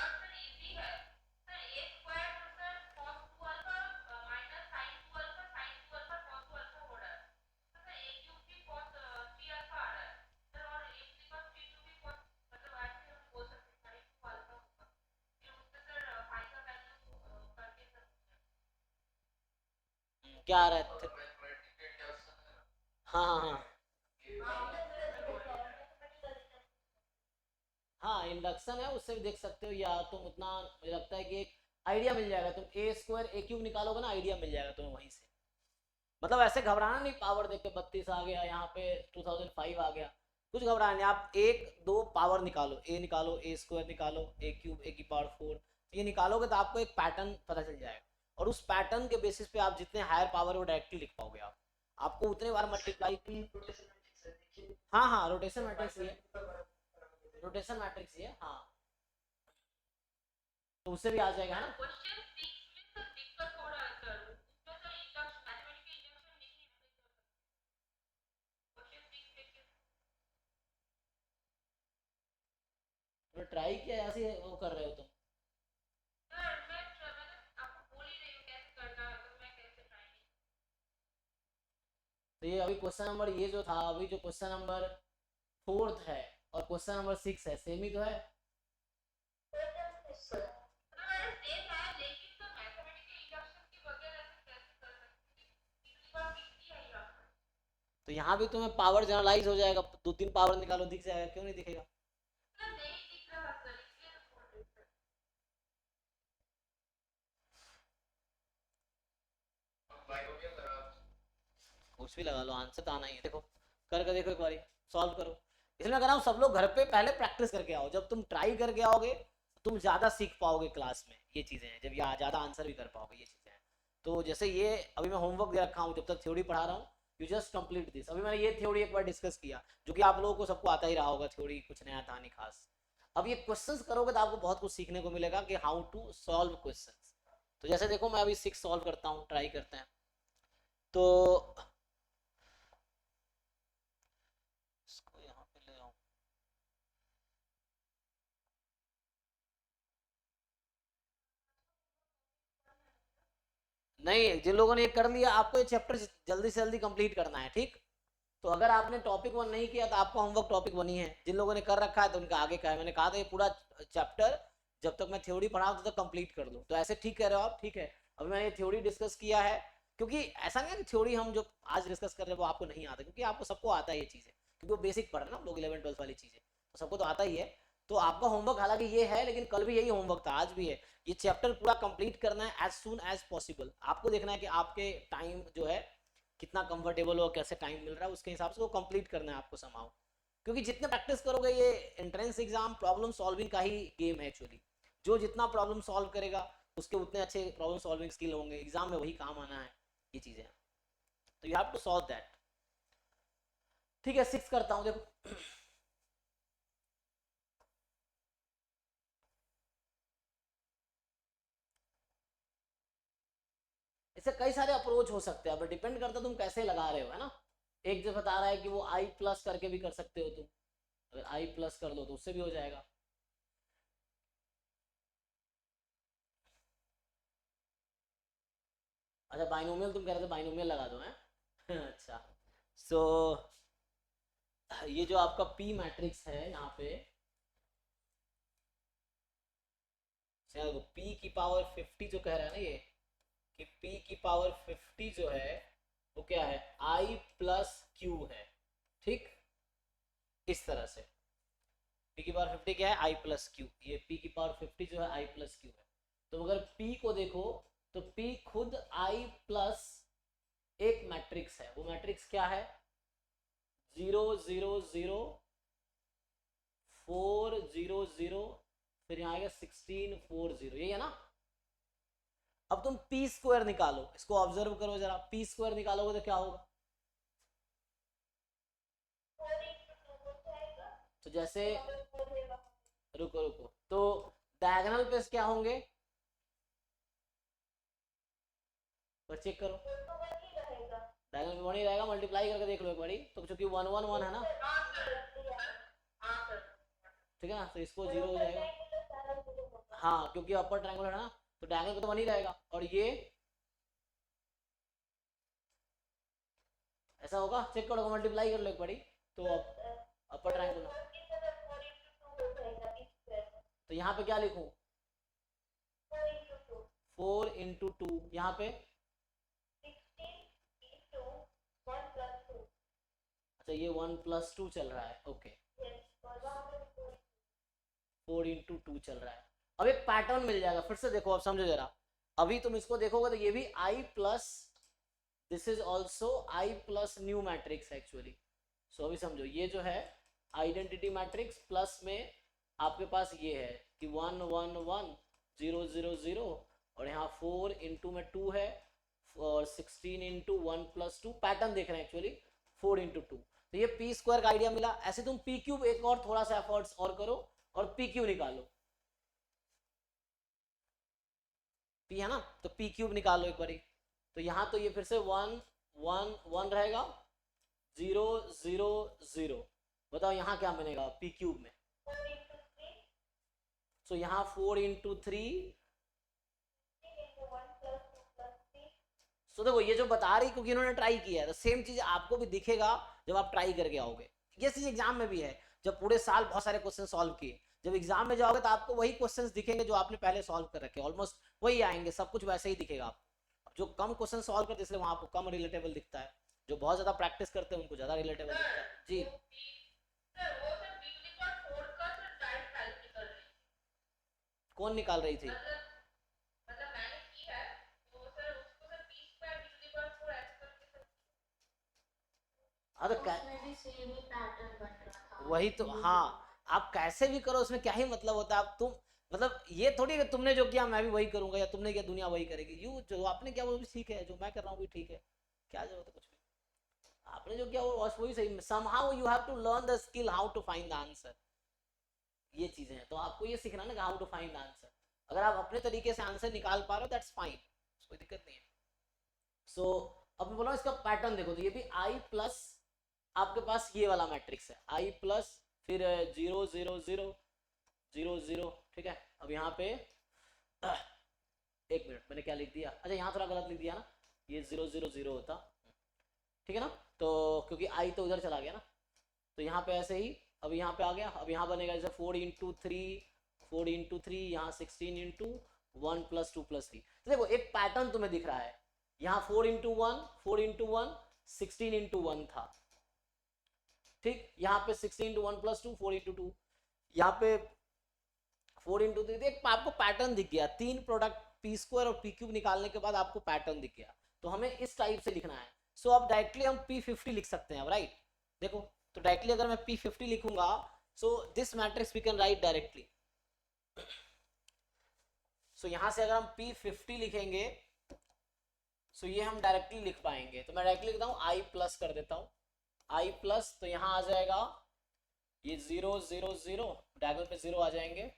क्या आ रहा है? और मैथमेटिकल इंडक्शन है ना, हाँ हाँ हाँ ये हाँ भी मतलब मैंने देखा मैथमेटिकल हाँ, इंडक्शन है, उससे भी देख सकते हो। या तुम उतना, मुझे लगता है कि एक आइडिया मिल जाएगा, तुम ए स्क्वायर ए क्यूब निकालोगे ना, आइडिया मिल जाएगा तुम्हें वहीं से। मतलब ऐसे घबराना नहीं, पावर देख के 32 आ गया, यहाँ पे 2005 आ गया, कुछ घबराना नहीं। आप एक दो पावर निकालो, ए निकालो, ए स्क्वायर निकालो, ए क्यूब, ए की पावर 4, ये निकालोगे तो आपको एक पैटर्न पता चल जाएगा, और उस पैटर्न के बेसिस पे आप जितने हायर पावर वो डायरेक्टली लिख पाओगे। आप आपको उतने बार मल्टीप्लाई। हाँ हाँ, रोटेशन मैट्रिक्स ये, रोटेशन मैट्रिक्स ये, हाँ, तो उससे भी आ जाएगा ना। क्वेश्चन 6 में सर दिक्कत थोड़ा है सर, उसमें सर इंडक्शन मैथमेटिकल इंडक्शन नहीं है क्वेश्चन 6 देखिए तो ट्राई किया, ऐसे वो कर रहे हो तुम? सर। मैंने आपको बोल ही रही हूँ कैसे करना है, तो मैं कैसे ट्राई नहीं। तो ये अभी क्वेश्चन नंबर, ये जो था अभी, जो क्वेश्चन नंबर 4th है और क्वेश्चन नंबर 6 है, सेम ही तो है। सर मैंने सेम है, लेकिन सर मैथमेटिकल इंडक्शन के बगैर ऐसे कैसे कर सकते हैं? पिछली बार दिखती है यहाँ पर। तो यहाँ भी तुम्हें पावर जनरलाइज हो जाएगा, दो तीन पावर निकालो दिख जाएगा, क्यों नहीं दिखेगा? सर नहीं दिख रहा सर, इसलिए तो बोल रही हूँ सर। बाइनोमियल लगा। कुछ भी लगा लो, आंसर तो आना ही है। देखो करके देखो एक बारी, सॉल्व करो। इसलिए मैं कह रहा हूँ सब लोग घर पे पहले प्रैक्टिस करके आओ, जब तुम ट्राई करके आओगे तुम ज़्यादा सीख पाओगे क्लास में। ये चीज़ें हैं, जब यहाँ ज़्यादा आंसर भी कर पाओगे, ये चीज़ें हैं। तो जैसे ये अभी मैं होमवर्क दे रखा हूँ, जब तक थ्योरी पढ़ा रहा हूँ, यू जस्ट कंप्लीट दिस। अभी मैंने ये थ्योरी एक बार डिस्कस किया, जो कि आप लोगों को सबको आता ही रहा होगा, थ्योरी कुछ नया था नहीं खास। अब ये क्वेश्चंस करोगे तो आपको बहुत कुछ सीखने को मिलेगा कि हाउ टू सॉल्व क्वेश्चंस। तो जैसे देखो मैं अभी 6 सॉल्व करता हूँ, ट्राई करते हैं। तो इसको यहाँ पे ले आऊँ। नहीं, जिन लोगों ने ये कर लिया, आपको ये चैप्टर जल्दी से जल्दी कंप्लीट करना है, ठीक? तो अगर आपने टॉपिक 1 नहीं किया तो आपका होमवर्क टॉपिक 1 ही है। जिन लोगों ने कर रखा है तो उनका आगे का है। मैंने कहा था ये पूरा चैप्टर जब तक मैं थ्योरी पढ़ाऊँ तब तक कंप्लीट कर लो। तो ऐसे ठीक कह रहे हो आप, ठीक है। अभी मैंने ये थ्योरी डिस्कस किया है, क्योंकि ऐसा नहीं है कि थ्योरी हम जो आज डिस्कस कर रहे हैं वो आपको नहीं आता, क्योंकि आपको सबको आता है ये चीज़ें, क्योंकि वो बेसिक पढ़ रहे हैं ना हम लोग, 11th 12th वाली चीज़ें, तो सबको तो आता ही है। तो आपका होमवर्क हालांकि ये है, लेकिन कल भी यही होमवर्क था, आज भी है। ये चैप्टर पूरा कंप्लीट करना है एज सुन एज पॉसिबल। आपको देखना है कि आपके टाइम जो है कितना कंफर्टेबल हो, कैसे टाइम मिल रहा है, उसके हिसाब से वो कंप्लीट करना है आपको समाओ। क्योंकि जितने प्रैक्टिस करोगे, ये एंट्रेंस एग्जाम प्रॉब्लम सॉल्विंग का ही गेम है एक्चुअली। जो जितना प्रॉब्लम सॉल्व करेगा उसके उतने अच्छे प्रॉब्लम सॉल्विंग स्किल होंगे, एग्जाम में वही काम आना है, ये चीजें। तो you have to solve that. ठीक है, 6 करता हूँ, देखो। इससे कई सारे अप्रोच हो सकते हैं, अब डिपेंड करता है तुम कैसे लगा रहे हो, है ना। एक जो बता रहा है कि वो आई प्लस करके भी कर सकते हो तुम, अगर आई प्लस कर दो तो उससे भी हो जाएगा। अच्छा, बाइनोमियल तुम कह रहे थे, बाइनोमियल लगा दो, हैं? अच्छा, सो ये जो आपका पी मैट्रिक्स है यहाँ पे, पी की पावर 50 जो कह रहा है ना ये, कि p की पावर 50 जो है वो क्या है, i प्लस क्यू है, ठीक? इस तरह से p की पावर 50 क्या है, i प्लस क्यू। ये p की पावर 50 जो है i प्लस क्यू है। तो अगर p को देखो तो p खुद i प्लस एक मैट्रिक्स है। वो मैट्रिक्स क्या है, 0 0 0 4 0 0, फिर यहाँ आएगा 16 4 0, यही है ना। अब तुम पी स्क्वायर निकालो, इसको ऑब्जर्व करो जरा, पी स्क्वायर निकालोगे तो क्या होगा। तो जैसे, रुको रुको, तो डायगोनल पे क्या होंगे, पर चेक करो, डायगोनल पे 1 ही रहेगा। मल्टीप्लाई करके देख लो एक बारी, तो चूंकि 1 1 1 है ना, हाँ सर, हाँ सर। ठीक है ना, तो इसको 0 हो जाएगा। हाँ, क्योंकि अपर ट्रायंगल है ना, तो डायगोनल पे तो 1 ही रहेगा। और ये ऐसा होगा, चेक करो, मल्टीप्लाई कर लो एक बारी, तो अपर ट्रायंगल। तो यहाँ पे क्या लिखूं, 4 इंटू 2, यहाँ पे अच्छा ये 1+2 चल रहा है, ओके, yes और वहाँ पे 4 into 2 चल रहा है। अब एक पैटर्न मिल जाएगा, फिर से देखो, अब समझो जरा, अभी तुम इसको देखोगे तो ये भी I plus, this is also I plus new matrix actually. So अभी समझो, ये जो है आइडेंटिटी मैट्रिक्स प्लस में आपके पास ये है कि 1 1 1 0 0 0 और यहाँ 4 इंटू में 2 है और 16 इंटू 1+2 पैटर्न देख रहे हैं एक्चुअली 4 इंटू 2। तो ये पी स्क्वायर का आइडिया मिला। ऐसे तुम पी क्यूब एक और थोड़ा सा एफर्ट्स और करो और पी क्यूब निकालो, पी है ना, तो पी क्यूब निकालो एक बारी। तो यहाँ तो ये फिर से 1 1 1 रहेगा, 0 0 0। बताओ यहाँ क्या बनेगा पी क्यूब में? 4 into 3 सो यहाँ 4 इंटू 3। 16 into 1 plus 2 plus 3 सो देखो ये जो बता रही, क्योंकि इन्होंने ट्राई किया है, तो सेम चीज आपको भी दिखेगा जब आप ट्राई करके आओगे। ये चीज एग्जाम में भी है, जब पूरे साल बहुत सारे क्वेश्चन सॉल्व किए, जब एग्जाम में जाओगे तो आपको वही क्वेश्चंस दिखेंगे जो आपने पहले सॉल्व कर रखे, ऑलमोस्ट वही आएंगे, सब कुछ वैसे ही दिखेगा आपको। जो कम क्वेश्चन सॉल्व करते इसलिए वहां आपको कम रिलेटेबल दिखता है, जो बहुत ज्यादा प्रैक्टिस करते हैं उनको ज्यादा रिलेटेबल दिखता है। जी सर वो sir b to the power 4 का सर टाइप कैलकुलेट कर रही थी, कौन निकाल रही थी? मतलब मैंने की है, तो सर उसको sir b square b to the power 4 ऐसे करके सर अरे उसमें भी सेम ही पैटर्न बन रहा था। वही तो, हाँ, आप कैसे भी करो उसमें क्या ही मतलब होता है। आप तुम मतलब ये थोड़ी कि तुमने जो किया मैं भी वही करूंगा या तुमने किया दुनिया वही करेगी। यू जो आपने किया वो भी ठीक है, जो मैं कर रहा हूँ भी ठीक है, क्या जरूरत है कुछ भी। आपने जो किया वो वही सही। somehow you have to learn the skill how to find the answer, ये चीजें हैं। तो आपको ये सीखना ना how to find the answer. अगर आप अपने तरीके से आंसर निकाल पा रहे हो दैट्स फाइन, कोई दिक्कत नहीं है। सो अब मैं बोला इसका पैटर्न देखो, तो ये भी आई प्लस आपके पास ये वाला मैट्रिक्स है, आई प्लस फिर 0 0 0 0 0, ठीक है। अब यहाँ पे एक मिनट, मैंने क्या लिख दिया, अच्छा यहाँ थोड़ा गलत लिख दिया ना, ये 0 0 0 होता, ठीक है ना, तो क्योंकि आई तो उधर चला गया ना, तो यहाँ पे ऐसे ही अब यहाँ पे आ गया। अब यहाँ बनेगा जैसे 4 इंटू 3 यहाँ 16 इंटू 1 प्लस 2 प्लस 3। तो देखो एक पैटर्न तुम्हें दिख रहा है, यहाँ 4 इंटू 1 16 इंटू 1 था, ठीक। यहाँ पे 16 इंटू 1 प्लस 2 4 इंटू 2, यहाँ पे 4 इंटू 3। एक आपको पैटर्न दिख गया, 3 प्रोडक्ट पी स्क्वायर और पी क्यूब निकालने के बाद आपको पैटर्न दिख गया, तो हमें इस टाइप से लिखना है। सो अब डायरेक्टली हम P50 लिख सकते हैं अब, राइट। देखो तो डायरेक्टली अगर मैं P50 लिखूंगा, so this matrix we can write directly. So यहां से अगर हम P50 लिखेंगे, सो ये हम डायरेक्टली लिख पाएंगे। तो मैं डायरेक्टली लिखता हूँ I प्लस कर देता हूँ, I प्लस, तो यहाँ आ जाएगा ये 0 0 0, डायगोनल पे 0 आ जाएंगे,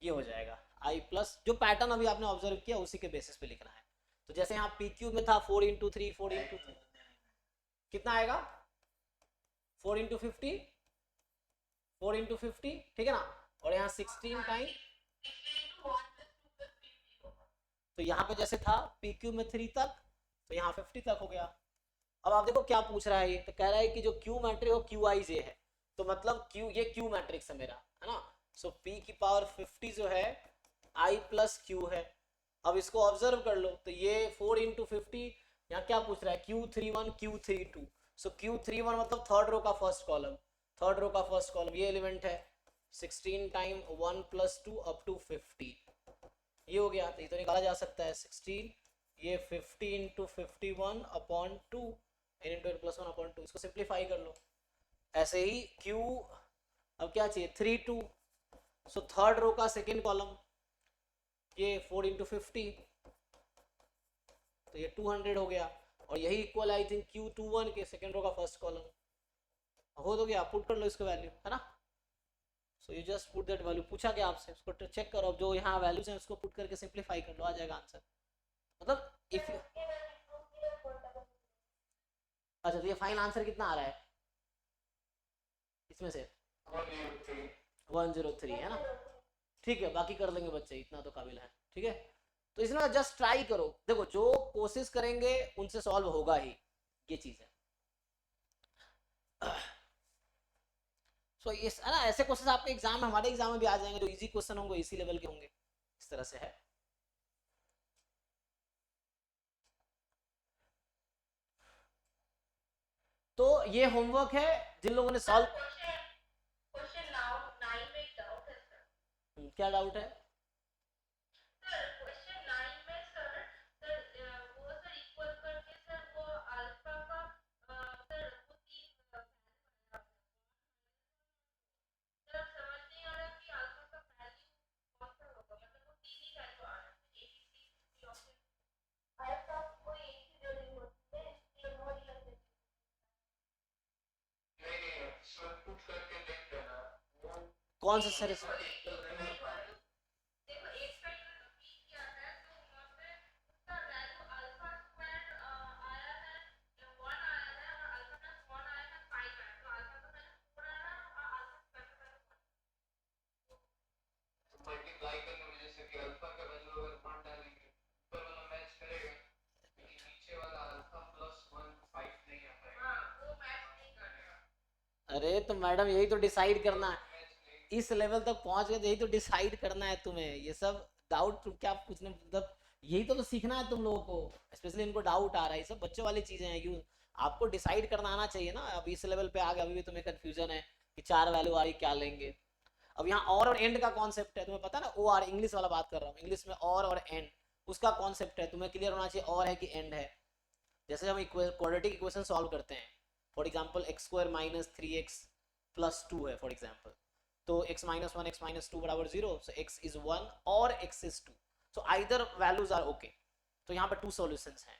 ये हो जाएगा I प्लस। जो पैटर्न अभी आपने ऑब्जर्व किया उसी के बेसिस पे लिखना है। तो जैसे यहाँ पी क्यूब में था 4 इंटू 3 4 इंटू 3, कितना आएगा 4 इंटू 50 4 इंटू 50, ठीक है ना, और यहाँ 16 टाइम, तो यहाँ पे जैसे था पी क्यूब में 3 तक, तो यहाँ 50 तक हो गया। अब आप देखो क्या पूछ रहा है ये, तो कह रहा है कि जो क्यू मैट्रिक्स हो क्यू आई जे है, तो मतलब क्यू, ये क्यू मैट्रिक्स है मेरा, है ना। सो पी की पावर 50 जो है आई प्लस क्यू है। अब इसको ऑब्जर्व कर लो, तो ये 4 इंटू 50, यहाँ क्या पूछ रहा है Q31 Q32। सो Q31 मतलब थर्ड रो का फर्स्ट कॉलम, थर्ड रो का फर्स्ट कॉलम ये एलिमेंट है, 16 टाइम 1 प्लस 2 अप टू 50, ये हो गया। तो ये तो निकाला जा सकता है 16, ये 50 into 51 upon 2 n into n plus 1 upon 2, इसको सिंप्लीफाई कर लो। ऐसे ही Q अब क्या चाहिए 32, सो थर्ड रो का सेकेंड कॉलम ये 4 इंटू 50, तो ये 200 हो गया, और यही इक्वल आई थिंक Q21 के सेकेंड रो का फर्स्ट कॉलम हो तो गया। पुट कर लो इसका वैल्यू, है ना। So you just put that value, पूछा क्या आपसे, उसको चेक करो, अब जो यहाँ वैल्यूज हैं उसको पुट करके सिंप्लीफाई कर लो, आ जाएगा आंसर। मतलब इफ अच्छा, तो ये फाइनल आंसर कितना आ रहा है इसमें से 103 है ना, ठीक है, बाकी कर लेंगे बच्चे, इतना तो काबिल है, ठीक है। तो इसमें जस्ट ट्राई करो, देखो जो कोशिश करेंगे उनसे सॉल्व होगा ही, ये चीज है। सो इस है ना, ऐसे क्वेश्चन आपके एग्जाम में, हमारे एग्जाम में भी आ जाएंगे, जो इजी क्वेश्चन होंगे इसी लेवल के होंगे, इस तरह से है। तो ये होमवर्क है जिन लोगों ने सॉल्व क्वेश्चन नाउ 9 में एक डाउट है सर। क्या डाउट है? सर क्वेश्चन 9 में सर वो सर इक्वल करके सर वो अल्फा का सर वो तीन सर समझ नहीं आ रहा कि अल्फा का वैल्यू कौन सा होगा, मतलब वो तीन ही वैल्यू आ रहा है A B C option alpha कोई एक ही वैल्यू होती है, इसलिए वो रियल नहीं नहीं इसमें पुट करके देख लेना वो कौन सा सर? देखो एक साइड में तो पी किया है तो वहां पे उसका वैल्यू अल्फा स्क्वायर आया है 1 आया है और अल्फा प्लस 1 आया है 5 आया, तो अल्फा का वैल्यू 4 आया है और अल्फा स्क्वायर का वैल्यू मल्टीप्लाई करने में जैसे कि अल्फा का वैल्यू अगर 1 डालेंगे ऊपर वाला मैच करेगा लेकिन नीचे वाला अल्फा प्लस 1 5 नहीं आ पाएगा। हाँ वो मैच नहीं करेगा। अरे तो मैडम यही तो डिसाइड करना है, मैच नहीं इस लेवल तक पहुंच गए तो यही तो डिसाइड करना है तुम्हें। ये सब डाउट तुम क्या पूछने, मतलब यही तो सीखना है तुम लोगों को, स्पेशली इनको डाउट आ रहा है, ये सब बच्चों वाली चीजें हैं। यू आपको डिसाइड करना आना चाहिए ना। अब इस लेवल पे आ गए, अभी भी तुम्हें कंफ्यूजन है कि 4 वैल्यू आ रही क्या लेंगे। अब यहाँ और एंड का कॉन्सेप्ट है, तुम्हें पता ना, ओ आर इंग्लिश वाला बात कर रहा हूँ, इंग्लिश में और एंड उसका कॉन्सेप्ट है, तुम्हें क्लियर होना चाहिए और है कि एंड है। जैसे हम क्वाड्रेटिक इक्वेशन सॉल्व करते हैं, for example x square minus 3x plus 2 है फॉर एग्जांपल, तो x माइनस 1 x माइनस 2 बराबर 0, सो x इज 1 और x is 2, so either values are okay. तो यहाँ पे 2 सॉल्यूशंस हैं।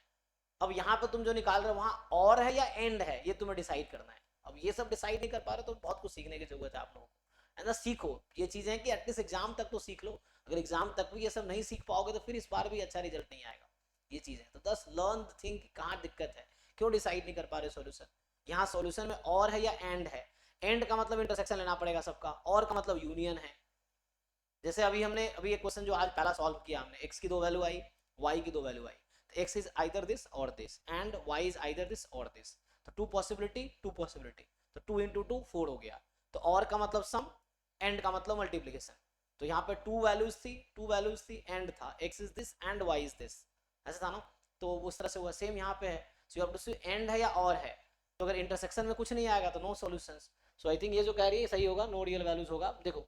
अब यहाँ पे तुम जो निकाल रहे हो वहाँ और है या एंड है, ये तुम्हें डिसाइड करना है। अब ये सब डिसाइड नहीं कर पा रहे तो बहुत कुछ सीखने की जरूरत है आप लोगों को, है ना। सीखो ये चीजें कि एटलीस्ट एग्जाम तक तो सीख लो। अगर एग्जाम तक भी ये सब नहीं सीख पाओगे तो फिर इस बार भी अच्छा रिजल्ट नहीं आएगा। ये चीजें तो बस लर्न थिंक कहाँ दिक्कत है, क्यों डिसाइड नहीं कर पा रहे सॉल्यूशन। यहाँ सॉल्यूशन में और है या एंड है। एंड का मतलब इंटरसेक्शन लेना पड़ेगा सबका, और का मतलब यूनियन है। जैसे अभी हमने एक क्वेश्चन जो आज पहला सॉल्व किया हमने, x की 2 वैल्यू आई, y की 2 वैल्यू आई, तो x इज आइदर दिस और this and y is either this और दिस, तो 2 पॉसिबिलिटी तो 2 into 2 4 हो गया। तो और का मतलब सम, एंड का मतलब मल्टीप्लिकेशन। तो यहाँ पे 2 वैल्यूज थी एंड था, x is this and y is this, ऐसा था ना। तो उस तरह से हुआ, सेम यहाँ पे है। So you have to see and है या और है। तो अगर इंटरसेक्शन में कुछ नहीं आएगा तो no solutions. So I think ये जो कह रही है सही होगा, नो रियल वैल्यूज होगा। देखो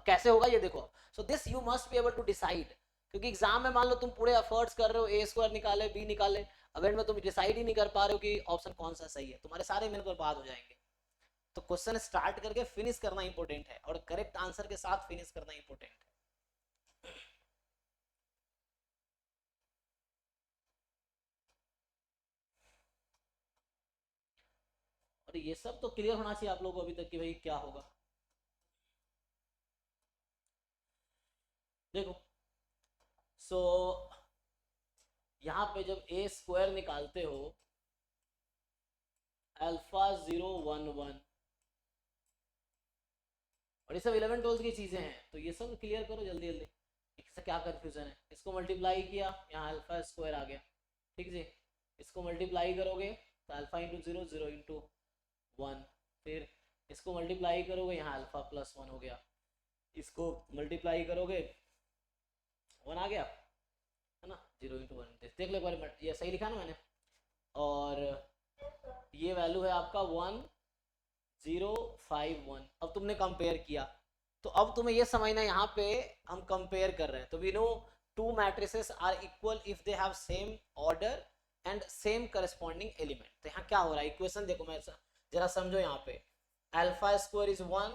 कैसे होगा ये देखो। So this you must be able to decide, क्योंकि एग्जाम में मान लो तुम पूरे एफर्ट्स कर रहे हो, ए स्क्वायर निकाले बी निकाले, अगर में तुम डिसाइड ही नहीं कर पा रहे हो कि ऑप्शन कौन सा सही है, तुम्हारे सारे मेहनत बर्बाद हो जाएंगे। तो क्वेश्चन स्टार्ट करके फिनिश करना इंपॉर्टेंट है, और करेक्ट आंसर के साथ फिनिश करना इंपॉर्टेंट है। और ये सब तो क्लियर होना चाहिए आप लोगों को अभी तक कि भाई क्या होगा। देखो सो यहाँ पे जब ए स्क्वायर निकालते हो अल्फा 0 1 1, और ये सब 11 12 की चीजें हैं, तो ये सब क्लियर करो जल्दी जल्दी। इससे क्या कंफ्यूजन है, इसको मल्टीप्लाई किया यहाँ अल्फा स्क्वायर आ गया, ठीक जी। इसको मल्टीप्लाई करोगे तो अल्फा इंटू 0 0 इंटू 1, फिर इसको मल्टीप्लाई करोगे यहाँ अल्फा प्लस 1 हो गया, इसको मल्टीप्लाई करोगे 1 आ गया, है ना। 0 इंटू 1 देख लो एक बार, ये सही लिखा ना मैंने। और ये वैल्यू है आपका 1 0 5 1। अब तुमने कंपेयर किया, तो अब तुम्हें ये समझना यहाँ पे हम कंपेयर कर रहे हैं, तो we know two matrices are equal if they have same order and same corresponding element. तो यहाँ क्या हो रहा है, इक्वेशन देखो, मैं जरा समझो। यहाँ पे अल्फा स्क्वायर इज 1,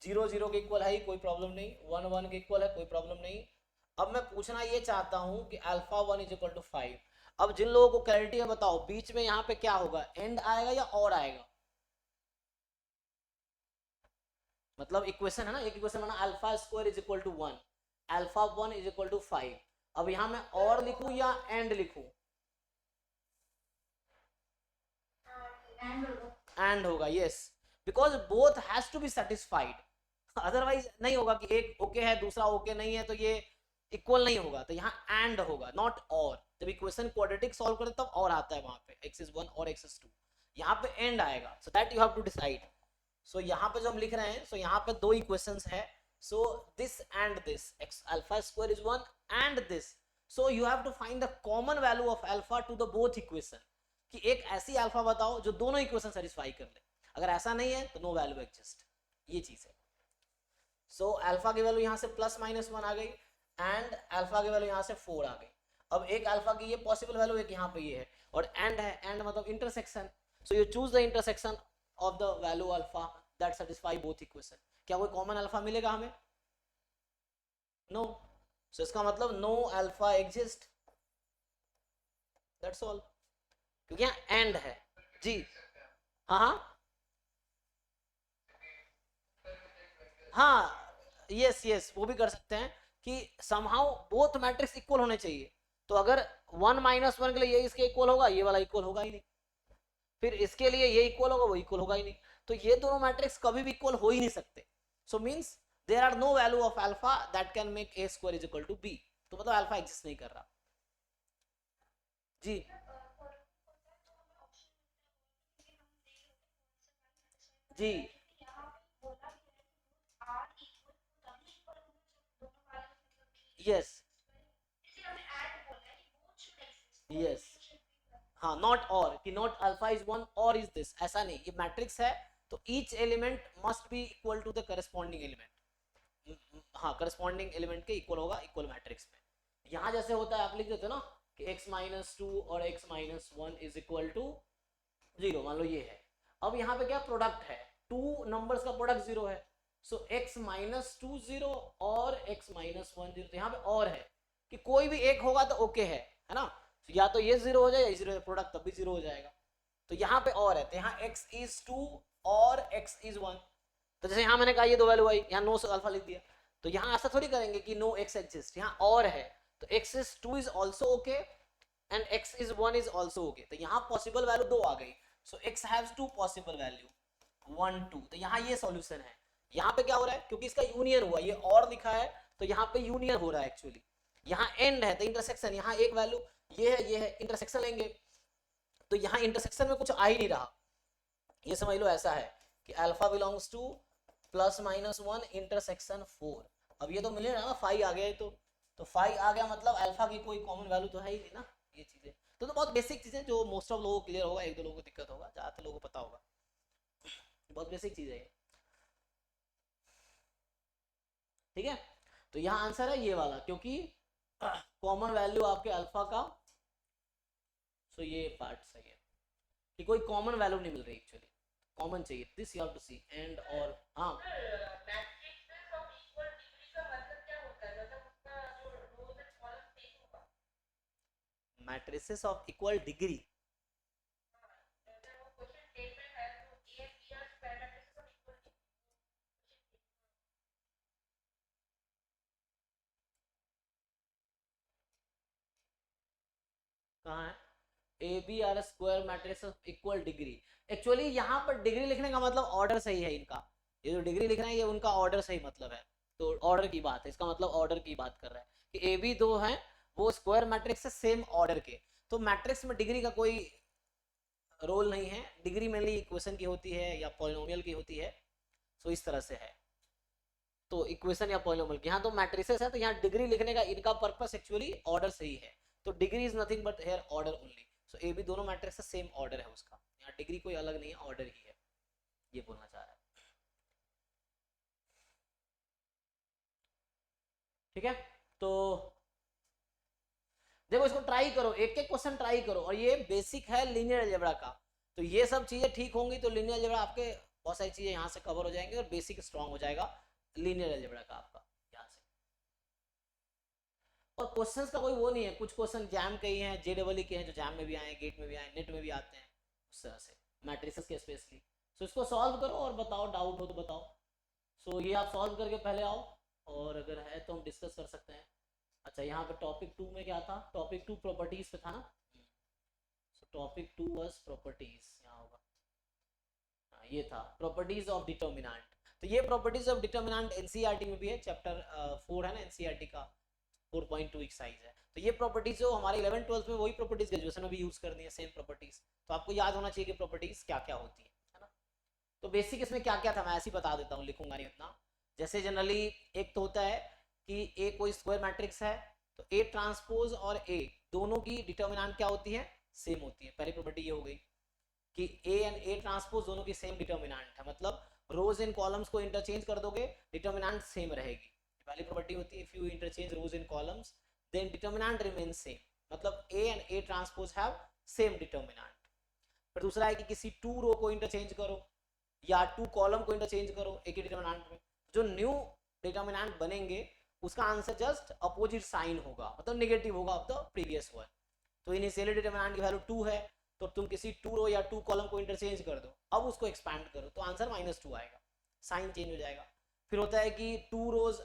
0 0 के इक्वल है ही, कोई प्रॉब्लम नहीं, 1 1 के इक्वल है, कोई प्रॉब्लम नहीं। अब मैं पूछना ये चाहता हूं कि अल्फा 1 इज इक्वल टू 5। अब जिन लोगों को क्लैरिटी है बताओ, बीच में यहाँ पे क्या होगा, एंड आएगा या और आएगा। मतलब इक्वेशन है ना, एक इक्वेशन बना alpha square is equal to 1, alpha 1 is equal to 5। अब यहां मैं और लिखूं या एंड लिखूं, एंड होगा, yes, because both has to be satisfied, otherwise नहीं होगा कि एक ओके है दूसरा ओके नहीं है, तो ये इक्वल नहीं होगा। तो यहाँ एंड होगा, नॉट और। जब इक्वेशन क्वाड्रेटिक सॉल्व करते तब और आता है वहां पे, x is 1 और x is 2, यहाँ पे एंड आएगा। So that you have to decide. So यहाँ पे जो हम लिख रहे हैं, सो यहाँ पे 2 इक्वेशंस है, so this and this, x alpha square is 1 and this, so you have to find the common value of alpha to the both equation. कि एक ऐसी अल्फा बताओ जो दोनों इक्वेशन सेटिस्फाई कर ले, अगर ऐसा नहीं है तो नो वैल्यू एग्जिस्ट, ये चीज है। सो अल्फा की वैल्यू यहाँ से +-1 आ गई एंड अल्फा की वैल्यू यहाँ से 4 आ गई। अब एक अल्फा की ये पॉसिबल वैल्यू एक यहाँ पे ये है और एंड है, एंड मतलब intersection, so you choose the intersection of the value alpha that satisfy both equation. क्या कोई कॉमन अल्फा मिलेगा हमें? नो, सो इसका मतलब no alpha exist, that's all, क्योंकि यहाँ एंड है जी। हाँ हाँ हाँ, यस यस, वो भी कर सकते हैं कि समहाउ बोथ मैट्रिक्स इक्वल होने चाहिए। तो अगर 1 - 1 के लिए ये इसके इक्वल होगा, ये वाला इक्वल होगा ही नहीं, फिर इसके लिए ये इक्वल होगा, वो इक्वल होगा ही नहीं, तो ये दोनों मैट्रिक्स कभी भी इक्वल हो ही नहीं सकते। So means there are no value of alpha that can make a² = b, तो मतलब अल्फा एग्जिस्ट नहीं कर रहा जी। जी यस यस, हाँ, नॉट और, कि नॉट अल्फा इज 1 और इज दिस, ऐसा नहीं, ये मैट्रिक्स है तो each element must be equal to the corresponding element, हाँ करस्पॉन्डिंग एलिमेंट के इक्वल होगा इक्वल मैट्रिक्स में। यहाँ जैसे होता है आप लिख देते हो ना कि x-2 और x-1 = 0, मान लो ये है। अब यहाँ पे क्या प्रोडक्ट है, 2 नंबर्स का प्रोडक्ट 0 है, सो x-2 0 और x-1 0, तो यहाँ पे और है कि कोई भी एक होगा तो ओके है ना, या तो ये 0 हो जाए या 0 प्रोडक्ट तब भी 0 हो जाएगा। तो यहाँ पे और है, तो यहाँ x is 2 और x is 1, तो जैसे यहाँ मैंने कहा ये दो वैल्यू आई, यहाँ नो अल्फा लिख दिया, तो यहाँ ऐसा थोड़ी करेंगे कि नो x एग्जिस्ट, यहाँ और है, तो x is 2 is also okay and x is 1 is also okay, तो यहाँ पॉसिबल वैल्यू 2 आ गई, सो x has 2 पॉसिबल वैल्यू 1 2, तो यहाँ ये सॉल्यूशन है। यहाँ पे क्या हो रहा है, क्योंकि इसका यूनियन हुआ, ये और लिखा है तो यहाँ पे यूनियन हो रहा है एक्चुअली, यहाँ एंड है तो इंटरसेक्शन, यहाँ एक वैल्यू ये है इंटरसेक्शन लेंगे, तो यहाँ इंटरसेक्शन में कुछ आ ही नहीं रहा, ये समझ लो ऐसा है कि अल्फा बिलोंग्स टू +-1 इंटरसेक्शन 4। अब ये तो मिले ना, 5 आ गया, तो 5 आ गया मतलब अल्फा की कोई कॉमन वैल्यू तो है ही नहीं ना, ये चीजें तो बहुत बेसिक चीजें जो मोस्ट ऑफ लोगों को क्लियर होगा, एक दो लोगों को दिक्कत होगा, ज्यादातर लोगों को पता होगा, बहुत बेसिक चीज है, ठीक है। तो यहाँ आंसर है ये वाला, क्योंकि कॉमन वैल्यू आपके अल्फा का, सो ये पार्ट सही है कि कोई कॉमन वैल्यू नहीं मिल रही एक्चुअली, कॉमन चाहिए, this you have to see and और हाँ मैट्रिक्सेस ऑफ इक्वल डिग्री का मतलब क्या होता है, मतलब उसका जो रोज एंड कॉलम सेम होगा, मैट्रिसेस ऑफ इक्वल डिग्री, अगर वो क्वेश्चन स्टेटमेंट है तो A and B are square matrix of equal degree, कहाँ है AB/² matrix of equal degree. Actually यहाँ पर डिग्री लिखने का मतलब ऑर्डर सही है इनका, ये जो डिग्री लिख रहे हैं ये उनका ऑर्डर सही मतलब है, तो ऑर्डर की बात है, इसका मतलब ऑर्डर की बात कर रहा है कि AB 2 है वो स्क्वायर मैट्रिक्स से सेम ऑर्डर के, तो मैट्रिक्स में डिग्री का कोई रोल नहीं है, डिग्री मेनली इक्वेशन की होती है या पॉलिनोमियल की होती है, सो इस तरह से है, तो इक्वेशन या पॉलिनोमियल की, यहाँ तो मैट्रिसेस है तो यहाँ डिग्री लिखने का इनका पर्पस एक्चुअली ऑर्डर सही है, तो degree is nothing but here order only, so AB दोनों मैट्रिक्स से सेम ऑर्डर है उसका, यहाँ डिग्री कोई अलग नहीं है, ऑर्डर ही है, ये बोलना चाह रहा है, ठीक है। तो देखो इसको ट्राई करो, एक एक क्वेश्चन ट्राई करो, और ये बेसिक है लीनियर अलजेब्रा का, तो ये सब चीजें ठीक होंगी तो लीनियर अलजेब्रा आपके बहुत सारी चीजें यहाँ से कवर हो जाएंगे और बेसिक स्ट्रांग हो जाएगा लीनियर अलजेब्रा का आपका यहाँ से। और क्वेश्चंस का कोई वो नहीं है, कुछ क्वेश्चन जैम के ही हैं, JEE के हैं जो जैम में भी आए, गेट में भी आए, नेट में भी आते हैं, उस तरह से मैट्रिसेस के स्पेशली। सो इसको सॉल्व करो और बताओ, डाउट हो तो बताओ। सो ये आप सॉल्व करके पहले आओ, और अगर है तो हम डिस्कस कर सकते हैं। अच्छा यहाँ पे टॉपिक 2 में क्या था, टॉपिक 2 प्रॉपर्टीज पे था ना, सो टॉपिक 2 वाज प्रॉपर्टीज, यहाँ होगा, हाँ ये था प्रॉपर्टीज ऑफ डिटर्मिनेंट। तो ये प्रॉपर्टीज ऑफ डिटर्मिनेंट एनसीईआरटी में भी है, चैप्टर 4 है ना एनसीईआरटी का, 4.2 एक्सरसाइज है। तो ये प्रॉपर्टीज जो हमारे 11th 12th में वही प्रॉपर्टीज ग्रेजुएशन में भी यूज करनी है, सेम प्रॉपर्टीज, तो आपको याद होना चाहिए कि प्रॉपर्टीज क्या क्या होती है ना। तो बेसिक इसमें क्या क्या था मैं ऐसे ही बता देता हूँ, लिखूंगा नहीं उतना। जैसे जनरली एक तो होता है कि ए कोई स्क्वायर मैट्रिक्स है, तो ए ट्रांसपोज और ए दोनों की डिटर्मिनेंट क्या होती है, सेम होती है। पहली प्रॉपर्टी ये हो गई कि ए एंड ए ट्रांसपोज दोनों की सेम डिटर्मिनेंट है, मतलब रोज इन कॉलम्स को इंटरचेंज कर दोगे डिटर्मिनेंट सेम रहेगी। पहली प्रॉपर्टी होती है if you interchange rows in columns then determinant remain same, मतलब A and A transpose have same determinant. फिर दूसरा है कि किसी टू रो को इंटरचेंज करो या टू कॉलम को इंटरचेंज करो एक ही डिटर्मिनेंट में, जो न्यू डिटर्मिनेंट बनेंगे उसका आंसर जस्ट अपोजिट साइन होगा, मतलब नेगेटिव होगा ऑफ द प्रीवियस वन। तो इनिशियली डिटर्मिनेंट की वैल्यू 2 है तो तुम किसी टू रो या टू कॉलम को इंटरचेंज कर दो, अब उसको एक्सपैंड करो तो आंसर -2 आएगा, साइन चेंज हो जाएगा। फिर होता है कि टू रोज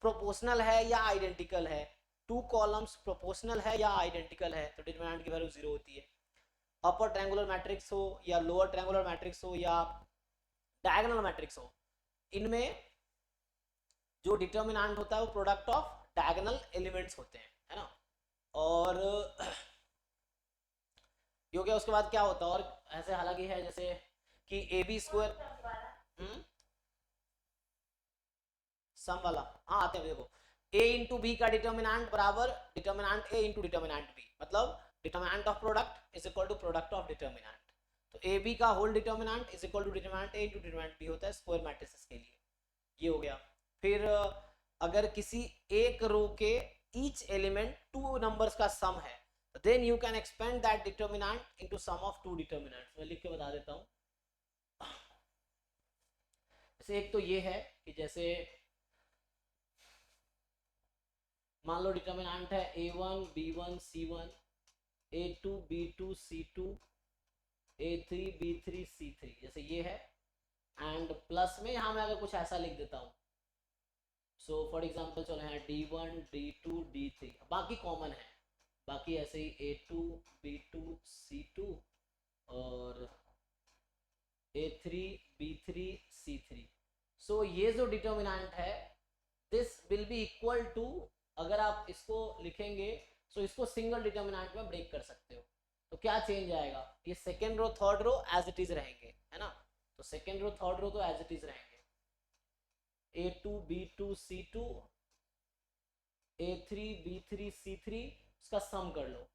प्रोपोर्शनल है या आइडेंटिकल है, टू कॉलम्स प्रोपोर्शनल है या आइडेंटिकल है तो डिटर्मिनेंट की वैल्यू 0 होती है। अपर ट्रायंगुलर मैट्रिक्स हो या लोअर ट्रायंगुलर मैट्रिक्स हो या डायगोनल मैट्रिक्स हो, इनमें जो डिटर्मिनेंट होता है वो प्रोडक्ट ऑफ डायगोनल एलिमेंट्स होते हैं, है ना। और ये हो गया। उसके बाद क्या होता है और ऐसे हालांकि है जैसे कि ए बी स्क्वायर सम वाला, हाँ आते हैं देखो, a इंटू बी का डिटर्मिनेंट बराबर determinant a into determinant b, मतलब determinant of product is equal to product of determinant. तो ए बी का whole determinant is equal to determinant a into determinant b होता है स्क्वायर मैट्रिसेस के लिए, ये हो गया। फिर अगर किसी एक रो के ईच एलिमेंट 2 नंबर्स का सम है then you can expand that determinant into sum of 2 determinants. मैं लिख के बता देता हूँ। जैसे एक तो ये है कि जैसे मान लो डिटर्मिनेंट है a1 b1 c1 a2 b2 c2 a3 b3 c3, जैसे ये है। एंड प्लस में यहाँ मैं अगर कुछ ऐसा लिख देता हूँ, सो फॉर एग्जांपल चलो यहाँ d1 d2 d3, बाकी कॉमन है, बाकी ऐसे ही a2 b2 c2 और a3 b3 c3। सो ये जो डिटर्मिनेंट है this will be equal to, अगर आप इसको लिखेंगे तो इसको सिंगल डिटर्मिनेंट में ब्रेक कर सकते हो। तो क्या चेंज आएगा, ये second row third row as it is रहेंगे, है ना। तो सेकेंड रो थर्ड रो तो एज इट इज रहेंगे, a2 b2 c2 a3 b3 c3, उसका सम कर लो।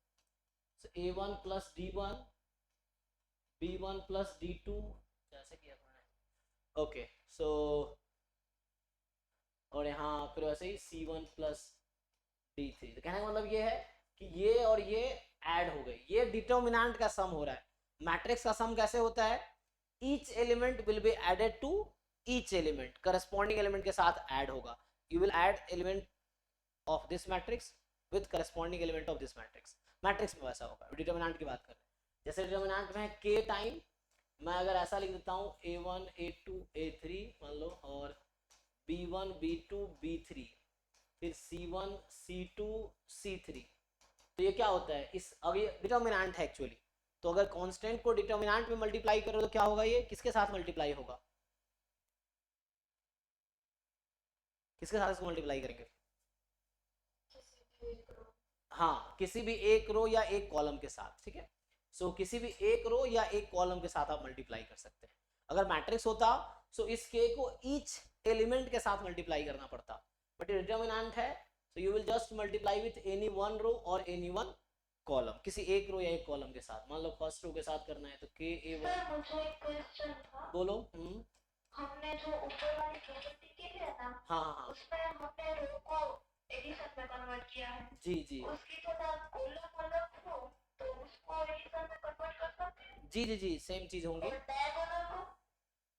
so a1 plus d1 b1 plus d2, जैसे किया था ओके। सो और यहाँ फिर वैसे ही c1 प्लस d3। तो कहने का मतलब ये है कि ये और ये ऐड हो गए, ये डिटर्मिनेंट का सम हो रहा है। मैट्रिक्स का सम कैसे होता है, each element will be added to each element, corresponding element के साथ ऐड होगा। You will add element of this matrix with corresponding element of this matrix. Matrix में वैसा होगा। डिटर्मिनेंट की बात कर रहे हैं, जैसे डिटर्मिनेंट में है k टाइम, मैं अगर ऐसा लिख देता हूँ a1 a2 a3 मान लो, और b1 b2 b3 फिर c1 c2 c3, तो ये क्या होता है, इस अब ये डिटर्मिनेंट है एक्चुअली। तो अगर कांस्टेंट को डिटर्मिनेंट में मल्टीप्लाई करो तो क्या होगा, ये किसके साथ मल्टीप्लाई होगा, किसके साथ इसको मल्टीप्लाई करेंगे, हाँ किसी भी एक रो या एक कॉलम के साथ, ठीक है। सो किसी भी एक रो या एक कॉलम के साथ आप मल्टीप्लाई कर सकते हैं। अगर मैट्रिक्स होता सो इस k को ईच एलिमेंट के साथ मल्टीप्लाई करना पड़ता, बट ये डिटर्मिनेंट है so you will just multiply with any one row और एनी वन कॉलम, किसी एक रो या एक कॉलम के साथ। मान लो फर्स्ट रो के साथ करना है तो k a1। सर मुझे एक क्वेश्चन था, बोलो। हमने जो ऊपर वाली प्रॉपर्टी की है ना, हाँ हाँ हाँ उसमें हमने रो को एडिशन में कन्वर्ट किया है। जी जी उसकी जगह कॉलम अलग हो तो उसको एडिशन में कन्वर्ट कर सकते हैं। जी जी जी सेम चीज होंगी। और डायगोनल को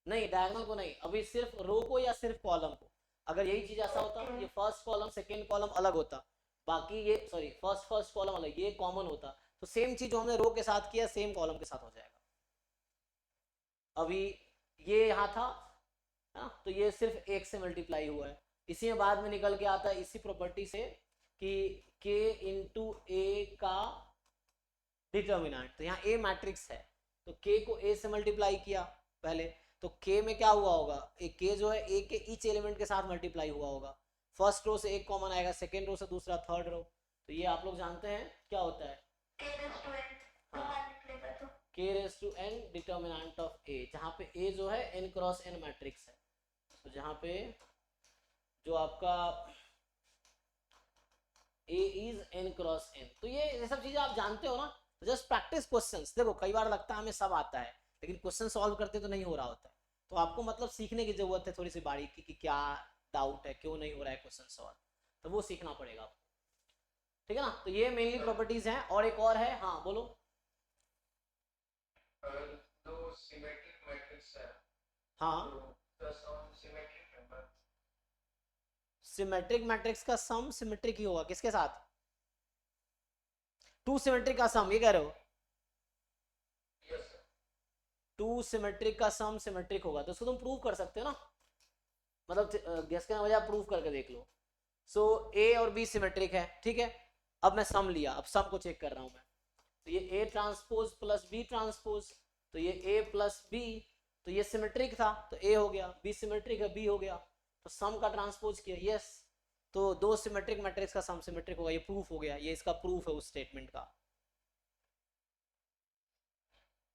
नहीं डायगोनल को नहीं, अभी सिर्फ रो को या सिर्फ कॉलम को। अगर यही चीज ऐसा होता ये फर्स्ट कॉलम सेकंड कॉलम अलग होता, बाकी ये सॉरी फर्स्ट कॉलम अलग, ये कॉमन होता, तो सेम चीज जो हमने रो के साथ किया सेम कॉलम के साथ हो जाएगा। अभी ये यहाँ था ना, तो ये सिर्फ एक से मल्टीप्लाई हुआ है, इसी में बाद में निकल के आता है इसी प्रॉपर्टी से कि k इंटू ए का डिटर्मिनेंट। तो यहाँ a मैट्रिक्स है तो k को a से मल्टीप्लाई किया पहले, तो k में क्या हुआ होगा, एक k जो है a के ईच एलिमेंट के साथ मल्टीप्लाई हुआ होगा। फर्स्ट रो से एक कॉमन आएगा, सेकेंड रो से दूसरा, थर्ड रो। तो ये आप लोग जानते हैं क्या होता है, k raise to n determinant of a, जहाँ पे a जो है n क्रॉस n मैट्रिक्स है। तो जहाँ पे जो आपका a is n cross n, तो ये सब चीजें आप जानते हो ना, तो जस्ट प्रैक्टिस क्वेश्चंस। देखो कई बार लगता है हमें सब आता है, लेकिन क्वेश्चन सॉल्व करते तो नहीं हो रहा होता है। तो आपको मतलब सीखने की जरूरत है थोड़ी सी बारीकी कि क्या डाउट है, क्यों नहीं हो रहा है क्वेश्चन सॉल्व, तो वो सीखना पड़ेगा आपको, ठीक है ना। तो ये मेनली प्रॉपर्टीज हैं। और एक और है, हाँ बोलो। अगर दो सिमेट्रिक मैट्रिक्स है हाँ, तो the sum symmetric है, but सिमेट्रिक मैट्रिक्स का सम सिमेट्रिक ही होगा, किसके साथ? टू सिमेट्रिक का सम, ये कह रहे हो? yes sir. टू सिमेट्रिक का सम सिमेट्रिक होगा, तो उसको तुम प्रूव कर सकते हो ना, मतलब गेस करने बजाय प्रूव करके देख लो। सो ए और बी सिमेट्रिक है, ठीक है। अब मैं सम लिया, अब सम को चेक कर रहा हूं मैं। तो ये A transpose plus B transpose, तो ये ए प्लस बी, तो ये सिमेट्रिक था तो ए हो गया, बी सिमेट्रिक है बी हो गया, तो सम का ट्रांसपोज किया, यस। तो दो सिमेट्रिक मैट्रिक्स का सम सिमेट्रिक होगा, ये प्रूफ हो गया, ये इसका प्रूफ है उस स्टेटमेंट का।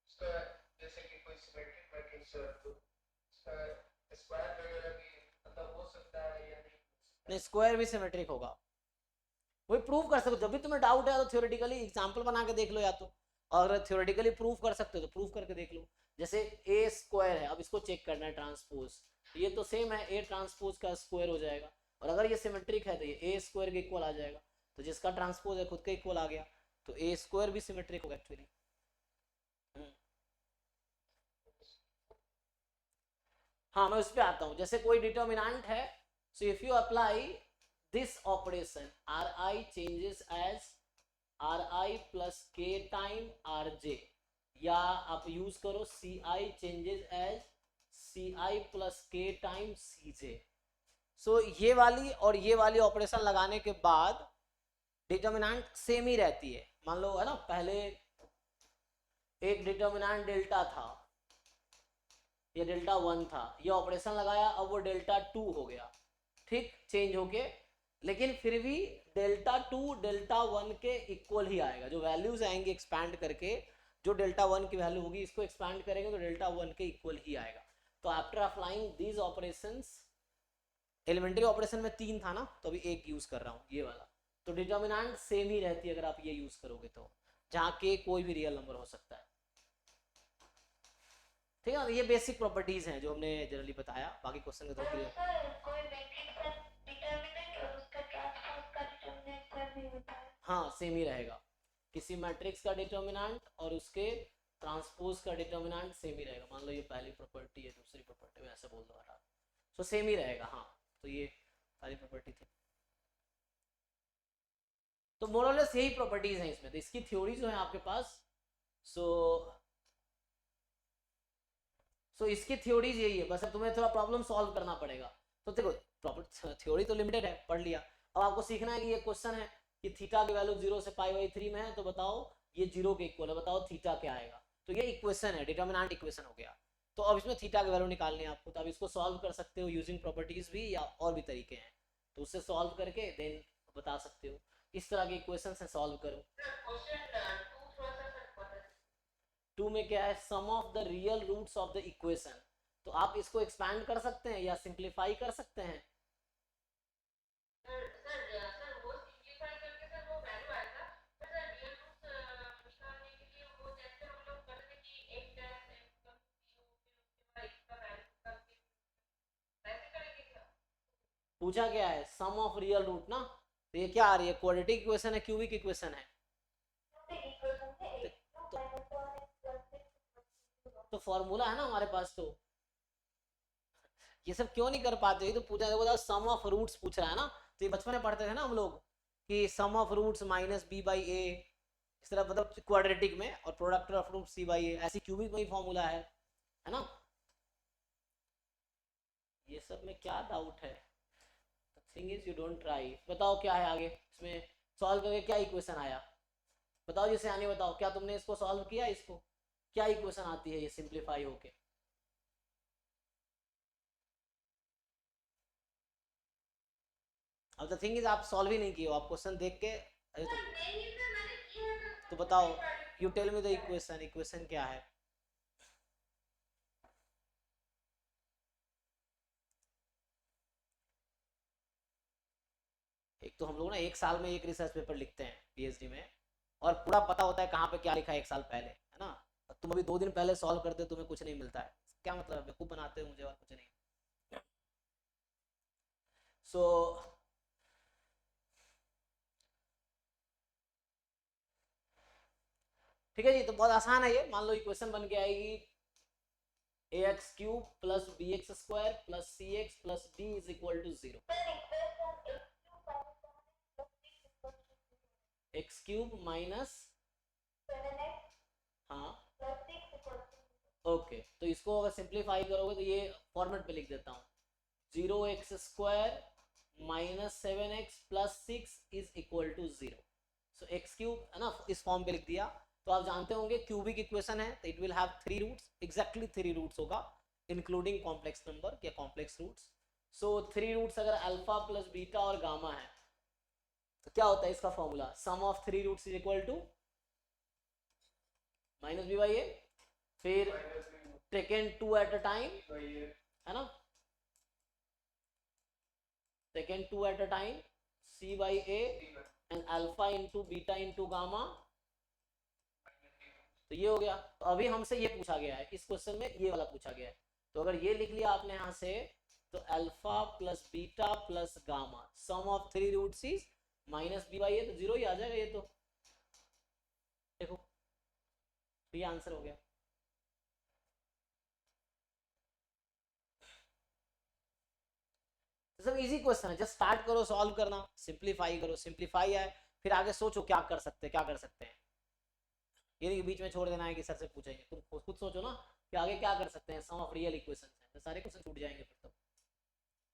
इसका जैसे कि कोई सिमेट्रिक मैट्रिक्स है तो इसका स्क्वायर वगैरह भी मतलब हो सकता है या नहीं, स्क्वायर भी सिमेट्रिक होगा, वही प्रूव कर सकते हो। जब भी तुम्हें डाउट है तो थ्योरेटिकली एग्जांपल बना के देख लो, या तो और थ्योरेटिकली प्रूव कर सकते हो तो प्रूव करके देख लो। जैसे ए स्क्वायर है, अब इसको चेक करना है ट्रांसपोज, ये तो सेम है, ए ट्रांसपोज का स्क्वायर हो जाएगा, और अगर ये सिमेट्रिक है तो ये ए स्क्वायर के इक्वल आ जाएगा, तो जिसका ट्रांसपोज है खुद का इक्वल आ गया, तो ए स्क्वायर भी सिमेट्रिक होगा एक्चुअली। हाँ मैं उस पर आता हूँ। जैसे कोई डिटर्मिनेंट है, so if you apply this operation R I changes as R I plus K times R J, या आप यूज करो C I changes as C I plus K times C J. So ये वाली और ये वाली ऑपरेशन लगाने के बाद डिटर्मिनेंट सेम ही रहती है। मान लो है ना, पहले एक डिटर्मिनेंट डेल्टा था, ये डेल्टा 1 था, ये ऑपरेशन लगाया, अब वो डेल्टा 2 हो गया, ठीक, चेंज होके, लेकिन फिर भी डेल्टा 2 डेल्टा 1 के इक्वल ही आएगा। जो वैल्यूज आएंगे एक्सपैंड करके, जो डेल्टा 1 की वैल्यू होगी इसको एक्सपैंड करेंगे तो डेल्टा 1 के इक्वल ही आएगा। तो after applying these operations, elementary operation में 3 था ना, तो अभी एक यूज कर रहा हूँ ये वाला, तो डिटर्मिनेंट सेम ही रहती है अगर आप ये यूज करोगे तो, जहाँ के कोई भी रियल नंबर हो सकता है, ठीक है। ये बेसिक प्रॉपर्टीज हैं जो हमने जनरली बताया, बाकी क्वेश्चन का तो क्लियर। सर कोई मैट्रिक्स का डिटरमिनेंट और उसका ट्रांसपोज का डिटरमिनेंट सर नहीं होता है? हाँ सेम ही रहेगा, किसी मैट्रिक्स का डिटर्मिनेंट और उसके ट्रांसपोज का डिटर्मिनेंट सेम ही रहेगा। मान लो ये पहली प्रॉपर्टी है, दूसरी प्रॉपर्टी में ऐसे बोल दो आराम, तो सेम ही रहेगा। हाँ तो ये पहली प्रॉपर्टी थी, तो मोर और लेस यही प्रॉपर्टीज हैं इसमें। तो इसकी थ्योरी जो है आपके पास, सो इसकी थ्योरीज यही है, बस अब तुम्हें थोड़ा प्रॉब्लम सॉल्व करना पड़ेगा। तो देखो थ्योरी तो लिमिटेड है, पढ़ लिया, अब आपको सीखना है कि ये क्वेश्चन है कि थीटा की वैल्यू 0 से π/3 में है, तो बताओ ये 0 के इक्वल है, बताओ थीटा क्या आएगा। तो ये इक्वेशन है, डिटर्मिनेंट इक्वेशन हो गया। तो अब इसमें थीटा की वैल्यू निकालनी है आपको, तो अब इसको सॉल्व कर सकते हो यूजिंग प्रॉपर्टीज भी, या और भी तरीके हैं, तो उससे सॉल्व करके देन बता सकते हो। इस तरह के इक्वेशन से सॉल्व करो। क्वेश्चन 2 थोड़ा सा सर बता 2 में क्या है, sum of the real roots of the equation, तो आप इसको एक्सपैंड कर सकते हैं या सिंप्लीफाई कर सकते हैं। सर वो सिंपलीफाई करके सर वो वैल्यू आएगा, पर सर रियल रूट्स निकालने के लिए वो जैसे हम लोग करते थे कि एक डैश एक कम 0 फिर उसके बाद इसका वैल्यू करके वैसे करेंगे क्या? पूछा क्या है, सम ऑफ रियल रूट ना, तो ये क्या आ रही है, क्वाड्रेटिक इक्वेशन है, क्यूबिक इक्वेशन है, तो फॉर्मूला है ना हमारे पास। तो ये सब क्यों नहीं कर पाते, ये तो पूछा, देखो सम ऑफ रूट्स पूछ रहा है ना, तो ये बचपन में पढ़ते थे ना हम लोग कि सम ऑफ रूट्स माइनस b/a, इस तरह मतलब क्वाड्रेटिक में, और प्रोडक्ट ऑफ रूट c/a, ऐसी क्यूबिक में ही फॉर्मूला है ना। ये सब में क्या डाउट है, thing is you don't try. बताओ क्या है आगे इसमें, सॉल्व करके क्या इक्वेशन आया, बताओ जिसे आने बताओ, क्या तुमने इसको सॉल्व किया, इसको क्या इक्वेशन आती है ये सिंप्लीफाई होके। अब द थिंग इज आप सॉल्व ही नहीं किए हो, आप क्वेश्चन देख के अरे सर नहीं सर मैंने किया है तो बताओ, you tell me the equation, equation क्या है। एक तो हम लोग ना एक साल में एक रिसर्च पेपर लिखते हैं पीएचडी में, और पूरा पता होता है कहाँ पे क्या लिखा है 1 साल पहले, है ना। तुम अभी 2 दिन पहले सॉल्व करते हो, तुम्हें कुछ नहीं मिलता है, क्या मतलब है, बेवकूफ बनाते हो मुझे और कुछ नहीं। सो ठीक है जी, तो बहुत आसान है ये। मान लो इक्वेशन बन के आएगी ax cube plus B x square plus C x plus D is equal to 0। X cube minus, हाँ ओके, तो इसको अगर सिंप्लीफाई करोगे तो ये फॉर्मेट पे लिख देता हूँ, 0x square minus 7x plus 6 is equal to 0। So x cube है ना, इस फॉर्म पे लिख दिया। तो आप जानते होंगे क्यूबिक इक्वेशन है तो it will have 3 roots, exactly 3 roots होगा इंक्लूडिंग कॉम्प्लेक्स नंबर या कॉम्प्लेक्स रूट्स। सो 3 रूट्स अगर अल्फा प्लस बीटा और गामा है तो क्या होता है इसका formula, sum of 3 roots is equal to minus B by A, फिर टेकन 2 एट अ टाइम, है ना, taken 2 at a time, C by A and alpha into beta into gamma, तो ये हो गया। तो अभी हमसे ये पूछा गया है, इस क्वेश्चन में ये वाला पूछा गया है, तो अगर ये लिख लिया आपने यहाँ से तो alpha plus beta plus gamma sum of 3 roots is minus B by A, तो 0 ही आ जाएगा ये, तो देखो ये आंसर हो गया। तो सब इजी क्वेश्चन है, जस्ट स्टार्ट करो सॉल्व करना, सिंप्लीफाई करो, सिंप्लीफाई है, फिर आगे सोचो क्या कर सकते हैं, क्या कर सकते हैं। ये नहीं बीच में छोड़ देना है कि सर से पूछेंगे, तुम खुद सोचो ना कि आगे क्या कर सकते हैं, सम ऑफ रियल इक्वेशंस है, तो सारे क्वेश्चन छूट जाएंगे फिर तो।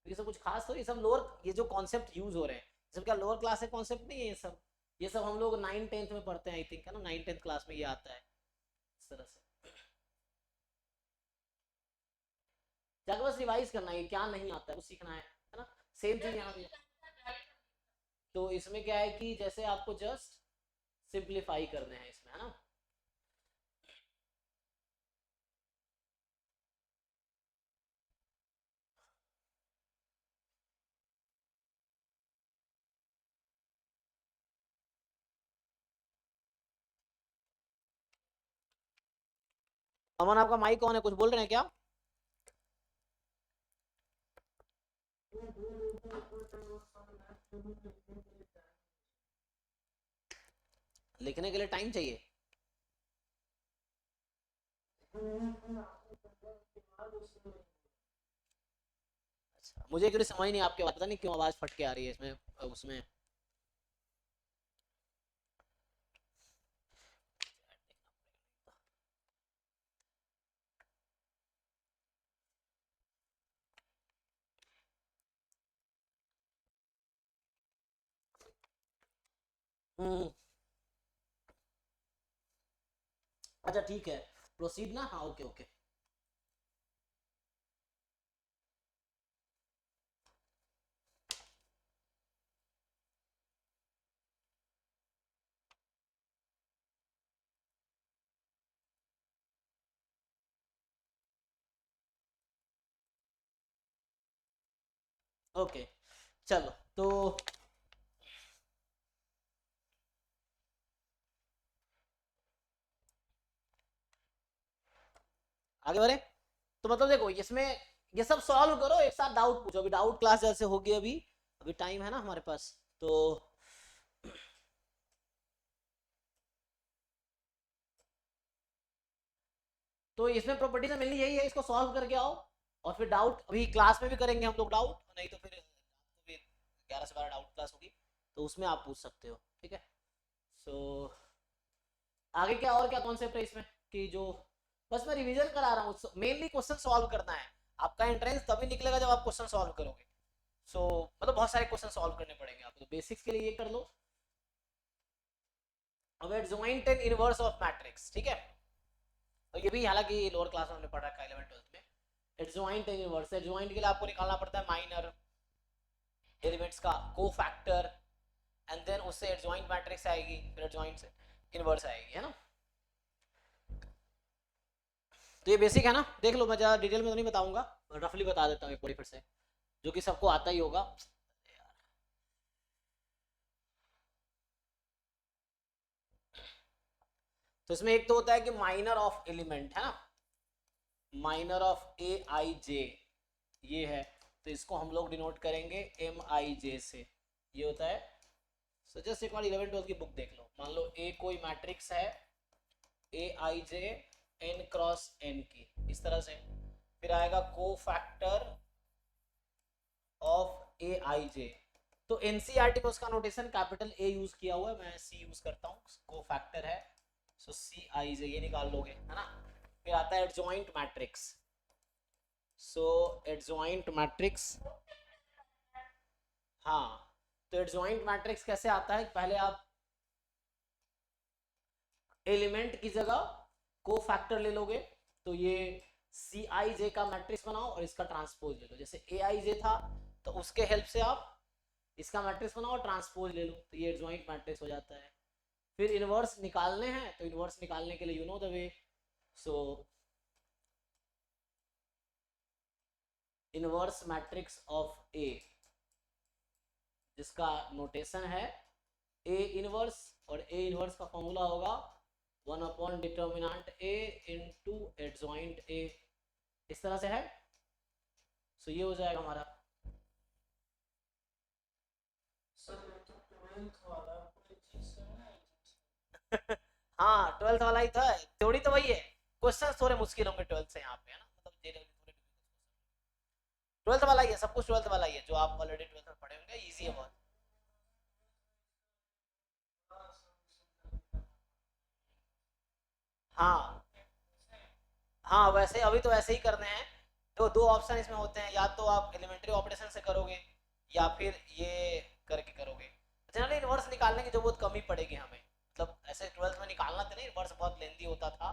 ये सब कुछ खास तो, ये सब लोअर, ये जो कॉन्सेप्ट यूज हो रहे हैं सब क्या लोअर क्लास के कॉन्सेप्ट नहीं है ये सब, ये सब हम लोग 9th-10th में पढ़ते हैं आई थिंक, है ना, 9th-10th क्लास में ये आता है इस तरह से। जाकर बस रिवाइज करना है क्या नहीं आता है वो सीखना है ना, सेम चीज यहाँ भी। तो इसमें क्या है कि जैसे आपको जस्ट सिंप्लीफाई करने हैं इसमें, है ना। अमन आपका माइक कौन है, कुछ बोल रहे हैं क्या? लिखने के लिए टाइम चाहिए। अच्छा, मुझे एक्चुअली समझ नहीं आपके बात, पता नहीं क्यों आवाज फट के आ रही है इसमें उसमें। अच्छा ठीक है, प्रोसीड ना, हाँ ओके ओके। ओके चलो, तो आगे बढ़े। तो मतलब देखो इसमें ये सब सॉल्व करो, एक साथ डाउट पूछो, अभी डाउट क्लास जैसे होगी, अभी अभी टाइम है ना हमारे पास, तो इसमें प्रॉपर्टी से मिलनी यही है, इसको सॉल्व करके आओ और फिर डाउट अभी क्लास में भी करेंगे हम लोग डाउट, नहीं तो फिर 11 से 12 डाउट क्लास होगी तो उसमें आप पूछ सकते हो, ठीक है। सो आगे क्या और क्या कॉन्सेप्ट है इसमें कि जो, बस मैं रिवीजन करा रहा हूँ, मेनली क्वेश्चन सॉल्व करना है। आपका एंट्रेंस तभी निकलेगा जब आप क्वेश्चन सॉल्व करोगे। सो मतलब बहुत सारे क्वेश्चन सॉल्व करने पड़ेंगे आपको, तो बेसिक्स के लिए ये कर लो। अब adjoint and inverse of matrix, ठीक है, तो ये भी हालांकि लोअर क्लास में हमने पढ़ा है 11th-12th में। एडजॉइंट एंड इनवर्स, एडजॉइंट के लिए आपको निकालना पड़ता है माइनर एलिमेंट्स का कोफैक्टर, एंड देन उससे एडजॉइंट मैट्रिक्स आएगी, फिर एडजॉइंट से इनवर्स आएगी, है ना। तो ये बेसिक है ना, देख लो, मैं ज़्यादा डिटेल में तो नहीं बताऊंगा, रफली बता देता हूँ एक बार फिर से, जो कि सबको आता ही होगा। तो इसमें एक तो होता है कि माइनर ऑफ एलिमेंट है ना, माइनर ऑफ ए आई जे ये है, तो इसको हम लोग डिनोट करेंगे एम आई जे से, ये होता है। सो जस्ट एक बार 11-12 की बुक देख लो, मान लो ए कोई मैट्रिक्स है ए I J N cross N की, इस तरह से, फिर आएगा को फैक्टर ऑफ ए आई जे, तो एनसीईआरटी में उसका नोटेशन कैपिटल ए यूज किया हुआ है, मैं सी यूज करता हूँ, को फैक्टर है, सो सी आई जे ये निकाल लोगे है ना। फिर आता है एडजॉइंट मैट्रिक्स, सो एडजॉइंट मैट्रिक्स, हाँ, तो एडजॉइंट मैट्रिक्स कैसे आता है, पहले आप एलिमेंट की जगह को फैक्टर ले लोगे, तो ये सी आई जे का मैट्रिक्स बनाओ और इसका ट्रांसपोज ले लो, जैसे ए आई जे था तो उसके हेल्प से आप इसका मैट्रिक्स बनाओ और ट्रांसपोज ले लो, तो ये एडजॉइंट मैट्रिक्स हो जाता है। फिर इनवर्स निकालने हैं, तो इनवर्स निकालने के लिए you know the way, so inverse matrix of A, जिसका नोटेशन है ए इनवर्स, और ए इनवर्स का फॉर्मूला होगा 1 determinant A into adjoint A, इस तरह से है। सो ये हो जाएगा हमारा। हाँ 12th वाला ही था, थ्योरी तो वही है, क्वेश्चन थोड़े मुश्किल होंगे 12th से यहाँ पे है ना, मतलब JW थोड़े 12th वाला ही है, सब कुछ 12th वाला ही है, जो आप ऑलरेडी 12th में पढ़े होंगे, इजी है बहुत। हाँ हाँ, वैसे अभी तो ऐसे ही करने हैं, तो दो ऑप्शन इसमें होते हैं, या तो आप एलिमेंट्री ऑपरेशन से करोगे या फिर ये करके करोगे। जनरली इनवर्स निकालने की जरूरत कम ही पड़ेगी हमें, मतलब ऐसे 12th में निकालना तो नहीं, इनवर्स बहुत लेंदी होता था,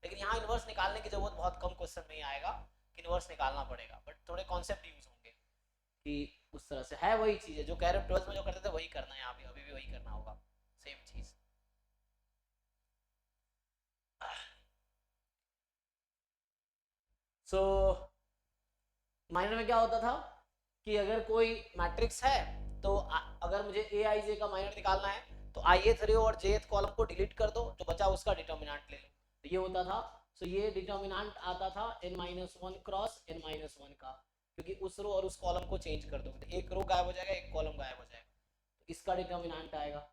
लेकिन यहाँ इनवर्स निकालने की जरूरत बहुत कम क्वेश्चन में ही आएगा कि इनवर्स निकालना पड़ेगा, बट थोड़े कॉन्सेप्ट यूज होंगे कि उस तरह से है, वही चीज़ है जो कह रहे 12th में जो करते थे वही करना है, यहाँ पे अभी भी वही करना होगा, सेम चीज़। सो माइनर में क्या होता था कि अगर कोई मैट्रिक्स है तो अगर मुझे ए आई जे का माइनर निकालना है तो आई थ्री और जे कॉलम को डिलीट कर दो, जो बचा उसका डिटर्मिनेंट ले लो, तो ये होता था। सो ये डिटर्मिनेंट आता था n-1 क्रॉस n-1 का, क्योंकि उस रो और उस कॉलम को चेंज कर दो, तो एक रो गायब हो जाएगा, एक कॉलम गायब हो जाएगा, तो इसका डिटर्मिनेंट आएगा।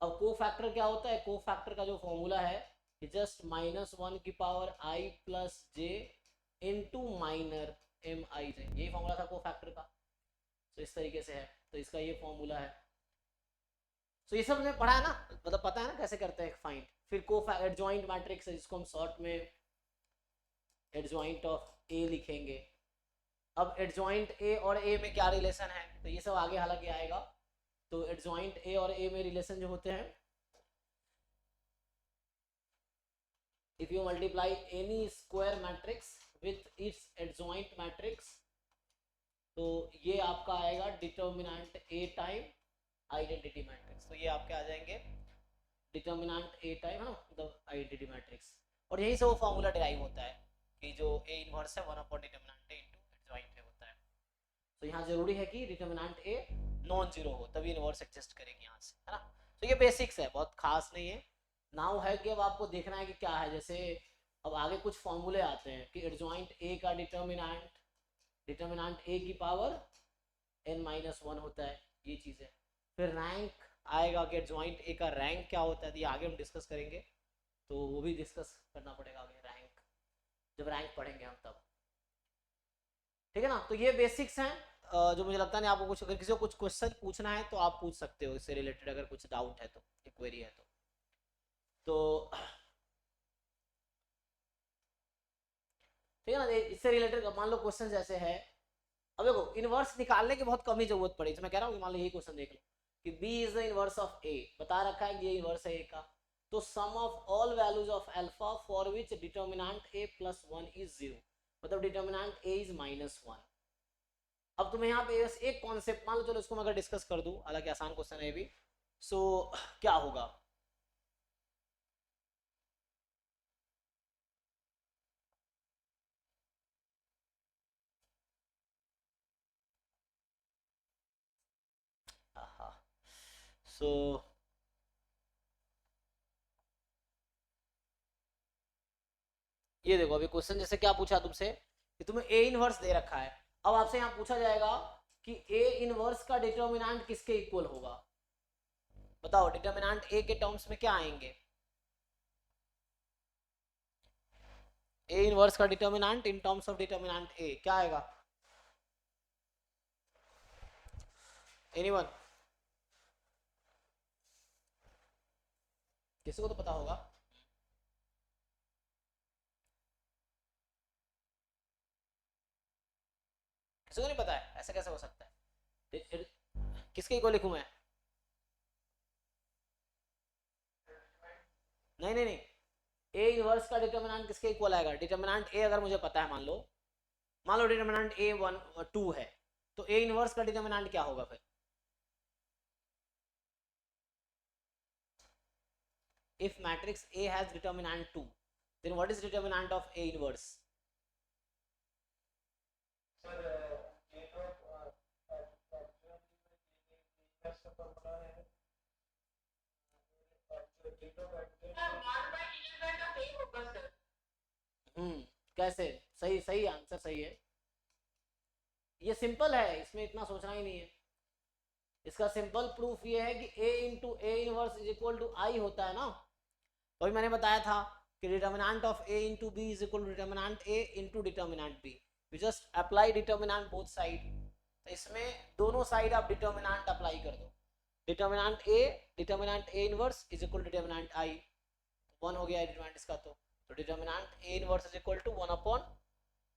अब को फैक्टर क्या होता है, को फैक्टर का जो फॉर्मूला है जस्ट -1 की पावर आई प्लस जे इनटू माइनर एम आई जे, यही फॉर्मूला था को फैक्टर का, तो इस तरीके से है, तो इसका ये फॉर्मूला है। तो ये सब पढ़ा है ना, मतलब पता है ना कैसे करते हैं फाइंड। फिर को एडजॉइंट मैट्रिक्स है जिसको हम शॉर्ट में एडजॉइंट ऑफ ए लिखेंगे। अब एडजॉइंट ए और ए में क्या रिलेशन है, तो ये सब आगे हालांकि आएगा। तो एडजॉइंट ए और ए में रिलेशन जो होते हैं, if you multiply any square matrix with its adjoint matrix, तो ये आपका आएगा डिटर्मिनेंट ए टाइम आइडेंटिटी मैट्रिक्स, तो ये आपके आ जाएंगे डिटर्मिनेंट ए टाइम है ना, मतलब आइडेंटिटी मैट्रिक्स, और यही से वो फॉर्मूला डिराइव होता है कि जो ए इनवर्स है 1 determinant A into adjoint A होता है। तो यहाँ जरूरी है कि डिटर्मिनेंट ए नॉन जीरो हो, तभी इनवर्स एग्जिस्ट करेगी यहाँ से, है ना। तो ये बेसिक्स है, बहुत खास नहीं है। नाउ है कि अब आपको देखना है कि क्या है, जैसे अब आगे कुछ फॉर्मूले आते हैं कि एडजॉइंट ए का डिटर्मिनेंट ए की पावर n-1 होता है, ये चीज़ है। फिर रैंक आएगा कि एडजॉइंट ए का रैंक क्या होता है, ये आगे हम डिस्कस करेंगे, तो वो भी डिस्कस करना पड़ेगा आगे, रैंक जब रैंक पढ़ेंगे हम तब, ठीक है ना। तो ये बेसिक्स हैं, जो मुझे लगता नहीं आपको कुछ, अगर किसी को कुछ क्वेश्चन पूछना है तो आप पूछ सकते हो इससे रिलेटेड, अगर कुछ डाउट है तो, क्वेरी है तो ठीक है ना। इससे रिलेटेड मान लो क्वेश्चन जैसे है, अब देखो इनवर्स निकालने की बहुत कम ही जरूरत पड़ी, तो मैं कह रहा हूँ कि मान लो यही क्वेश्चन देख लो कि b is the inverse of a, बता रखा है कि ये इनवर्स है a का, तो sum of all values of alpha for which determinant a plus 1 is 0, मतलब डिटर्मिनेंट a इज -1। अब तुम्हें यहाँ पे एक कॉन्सेप्ट मान लो, चलो इसको मैं अगर डिस्कस कर दूं, हालांकि आसान क्वेश्चन है भी, सो क्या होगा, सो ये देखो अभी क्वेश्चन जैसे क्या पूछा तुमसे कि तुम्हें ए इनवर्स दे रखा है, अब आपसे यहाँ पूछा जाएगा कि ए इनवर्स का डिटर्मिनेंट किसके इक्वल होगा। बताओ डिटर्मिनेंट ए के टर्म्स में क्या आएंगे। ए इनवर्स का determinant in terms of determinant A क्या आएगा। एनीवन, किसी को तो पता होगा। किसी को नहीं पता है, ऐसा कैसे हो सकता है। किसके इक्वल लिखूं मैं। नहीं नहीं नहीं, ए इनवर्स का डिटर्मिनेंट किसके इक्वल आएगा। डिटर्मिनेंट ए अगर मुझे पता है, मान लो डिटर्मिनेंट ए 1 2 है, तो ए इनवर्स का डिटर्मिनेंट क्या होगा फिर। if matrix A has determinant 2, then what is determinant of A inverse? कैसे, सही सही आंसर सही है। ये सिंपल है, इसमें इतना सोचना ही नहीं है। इसका सिंपल प्रूफ ये है कि A into A inverse is equal to I होता है ना। वही मैंने बताया था कि determinant of A into B is equal to determinant A into determinant B। We just apply determinant both side, तो इसमें दोनों साइड आप डिटर्मिनेंट अप्लाई कर दो। Determinant A inverse is equal to determinant I, 1 हो गया डिटर्मिनेंट इसका। तो determinant A inverse is equal to 1 upon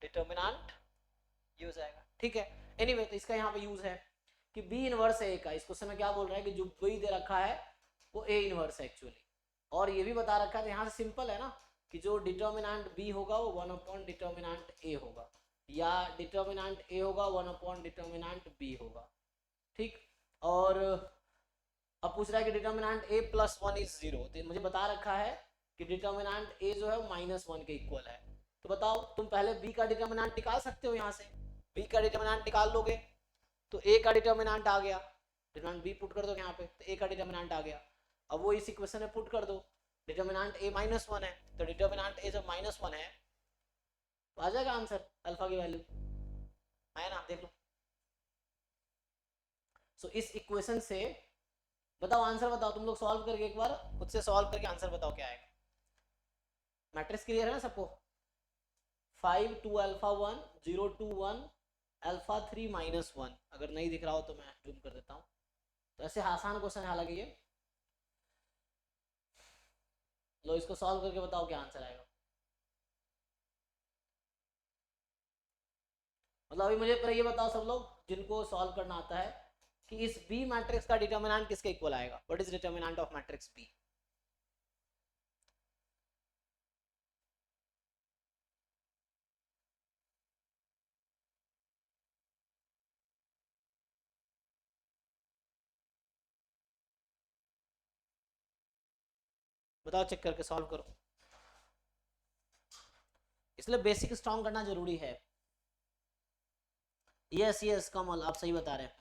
determinant use आएगा। ठीक है, एनीवे तो इसका यहाँ पे यूज है कि B इनवर्स है A का। इस क्वेश्चन में क्या बोल रहा है कि जो B दे रखा है वो A इनवर्स है एक्चुअली, और ये भी बता रखा है। तो यहाँ से सिंपल है ना कि जो डिटर्मिनेंट B होगा वो 1 अपॉन डिटर्मिनेंट A होगा, या डिटर्मिनेंट A होगा 1 अपॉन डिटर्मिनेंट B होगा। ठीक, और अब पूछ रहा है कि डिटर्मिनेंट A प्लस 1 इज 0, तो मुझे बता रखा है कि डिटर्मिनेंट A जो है -1 के इक्वल है। तो बताओ तुम पहले B का डिटर्मिनेंट निकाल सकते हो। यहाँ से B का डिटर्मिनेंट निकाल लोगे तो A का डिटर्मिनेंट आ गया, डिटर्मिनेंट B पुट कर दो यहाँ पे तो A का डिटर्मिनेंट आ गया। अब वो इस इक्वेशन में पुट कर दो, डिटर्मिनेंट A -1 है, तो डिटर्मिनेंट A जब -1 है तो आ जाएगा आंसर अल्फा की वैल्यू है ना, देख लो। सो इस इक्वेशन से बताओ आंसर, बताओ तुम लोग सॉल्व करके एक बार खुद से सॉल्व करके आंसर बताओ क्या आएगा। मैट्रिक्स क्लियर है ना सबको। 5 2 अल्फा 1 0 2 1 अल्फा 3 -1। अगर नहीं दिख रहा हो तो मैं जूम कर देता हूँ। तो ऐसे आसान क्वेश्चन है हालांकि ये। लो इसको सॉल्व करके बताओ क्या आंसर आएगा। मतलब अभी मुझे पर ये बताओ सब लोग जिनको सॉल्व करना आता है कि इस बी मैट्रिक्स का डिटर्मिनेंट किसके इक्वल आएगा। What is determinant of matrix B. बताओ, चेक करके सॉल्व करो। इसलिए बेसिक स्ट्रॉन्ग करना जरूरी है। यस यस कमल, आप सही बता रहे हैं।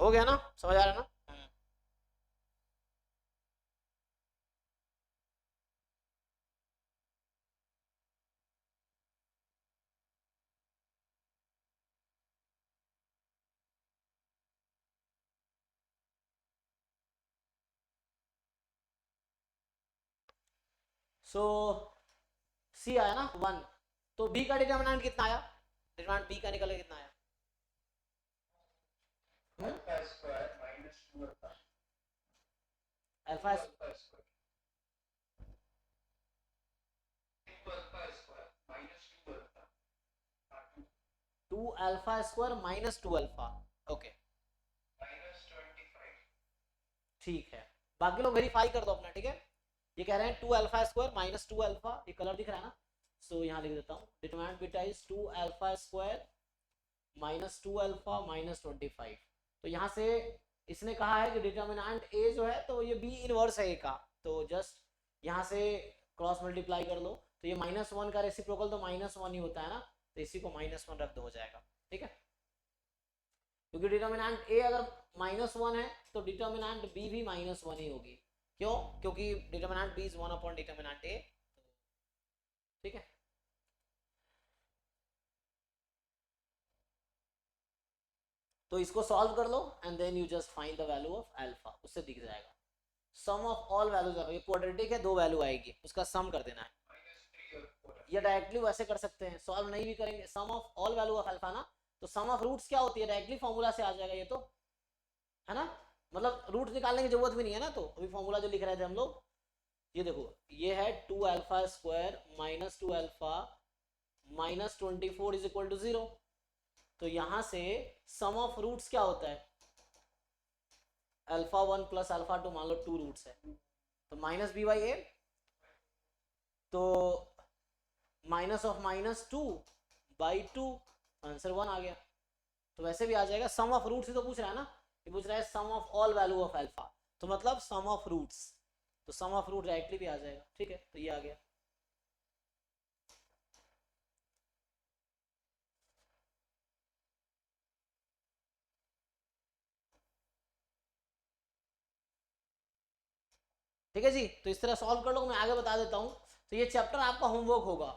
हो गया ना, समझ आ रहा है ना? सो सी आया ना 1, तो बी का डिटर्मिनेंट कितना आया? डिटर्मिनेंट बी का निकले कितना आया? Alpha square minus 2 alpha alpha square 2 alpha square minus 2 alpha 2 alpha square minus 2 alpha, okay minus 25। ठीक है। बाकी लोग वेरीफाई कर दो अपना, ठीक है। ये कह रहे हैं 2 अल्फा स्क्वायर माइनस 2 अल्फा, ये कलर दिख रहा है ना, सो यहाँ लिख देता हूँ determinant beta is 2 alpha square minus 2 alpha minus 25। तो यहाँ से इसने कहा है कि डिटर्मिनेंट ए जो है तो ये बी इनवर्स है ए का, तो जस्ट यहाँ से क्रॉस मल्टीप्लाई कर लो, तो ये -1 का रेसिप्रोकल तो -1 ही होता है ना, तो इसी को -1 रख दो, हो जाएगा, ठीक है। क्योंकि डिटर्मिनेंट ए अगर -1 है तो डिटर्मिनेंट बी भी -1 ही होगी। क्यों? क्योंकि determinant B is 1 upon determinant A, ठीक है। तो इसको सॉल्व कर लो and then you just find the value of alpha, उससे दिख जाएगा सम ऑफ ऑल वैल्यूज। ये क्वाड्रेटिक है, 2 वैल्यू आएगी, उसका सम कर देना है, या डायरेक्टली वैसे कर सकते हैं, सॉल्व नहीं भी करेंगे, sum of all value of alpha ना, तो सम ऑफ रूट्स क्या होती है, डायरेक्टली फॉर्मूला से आ जाएगा ये तो, है ना, मतलब रूट निकालने की जरूरत भी नहीं है ना, तो अभी फॉर्मूला जो लिख रहे थे हम लोग, ये देखो ये है 2 alpha square minus 2 alpha minus 24 is equal to 0। तो यहां से सम ऑफ रूट्स क्या होता है, अल्फा 1 प्लस अल्फा 2, मान लो 2 रूट्स है, तो माइनस बी बाई ए, तो माइनस ऑफ -2 बाई 2, आंसर 1 आ गया। तो वैसे भी आ जाएगा, सम ऑफ रूट्स ही तो पूछ रहा है ना, ये पूछ रहा है sum of all value of alpha, तो मतलब सम ऑफ रूट्स, तो सम ऑफ रूट डायरेक्टली भी आ जाएगा, ठीक है, तो ये आ गया। ठीक है जी, तो इस तरह सॉल्व कर लो, मैं आगे बता देता हूँ। तो ये चैप्टर आपका होमवर्क होगा,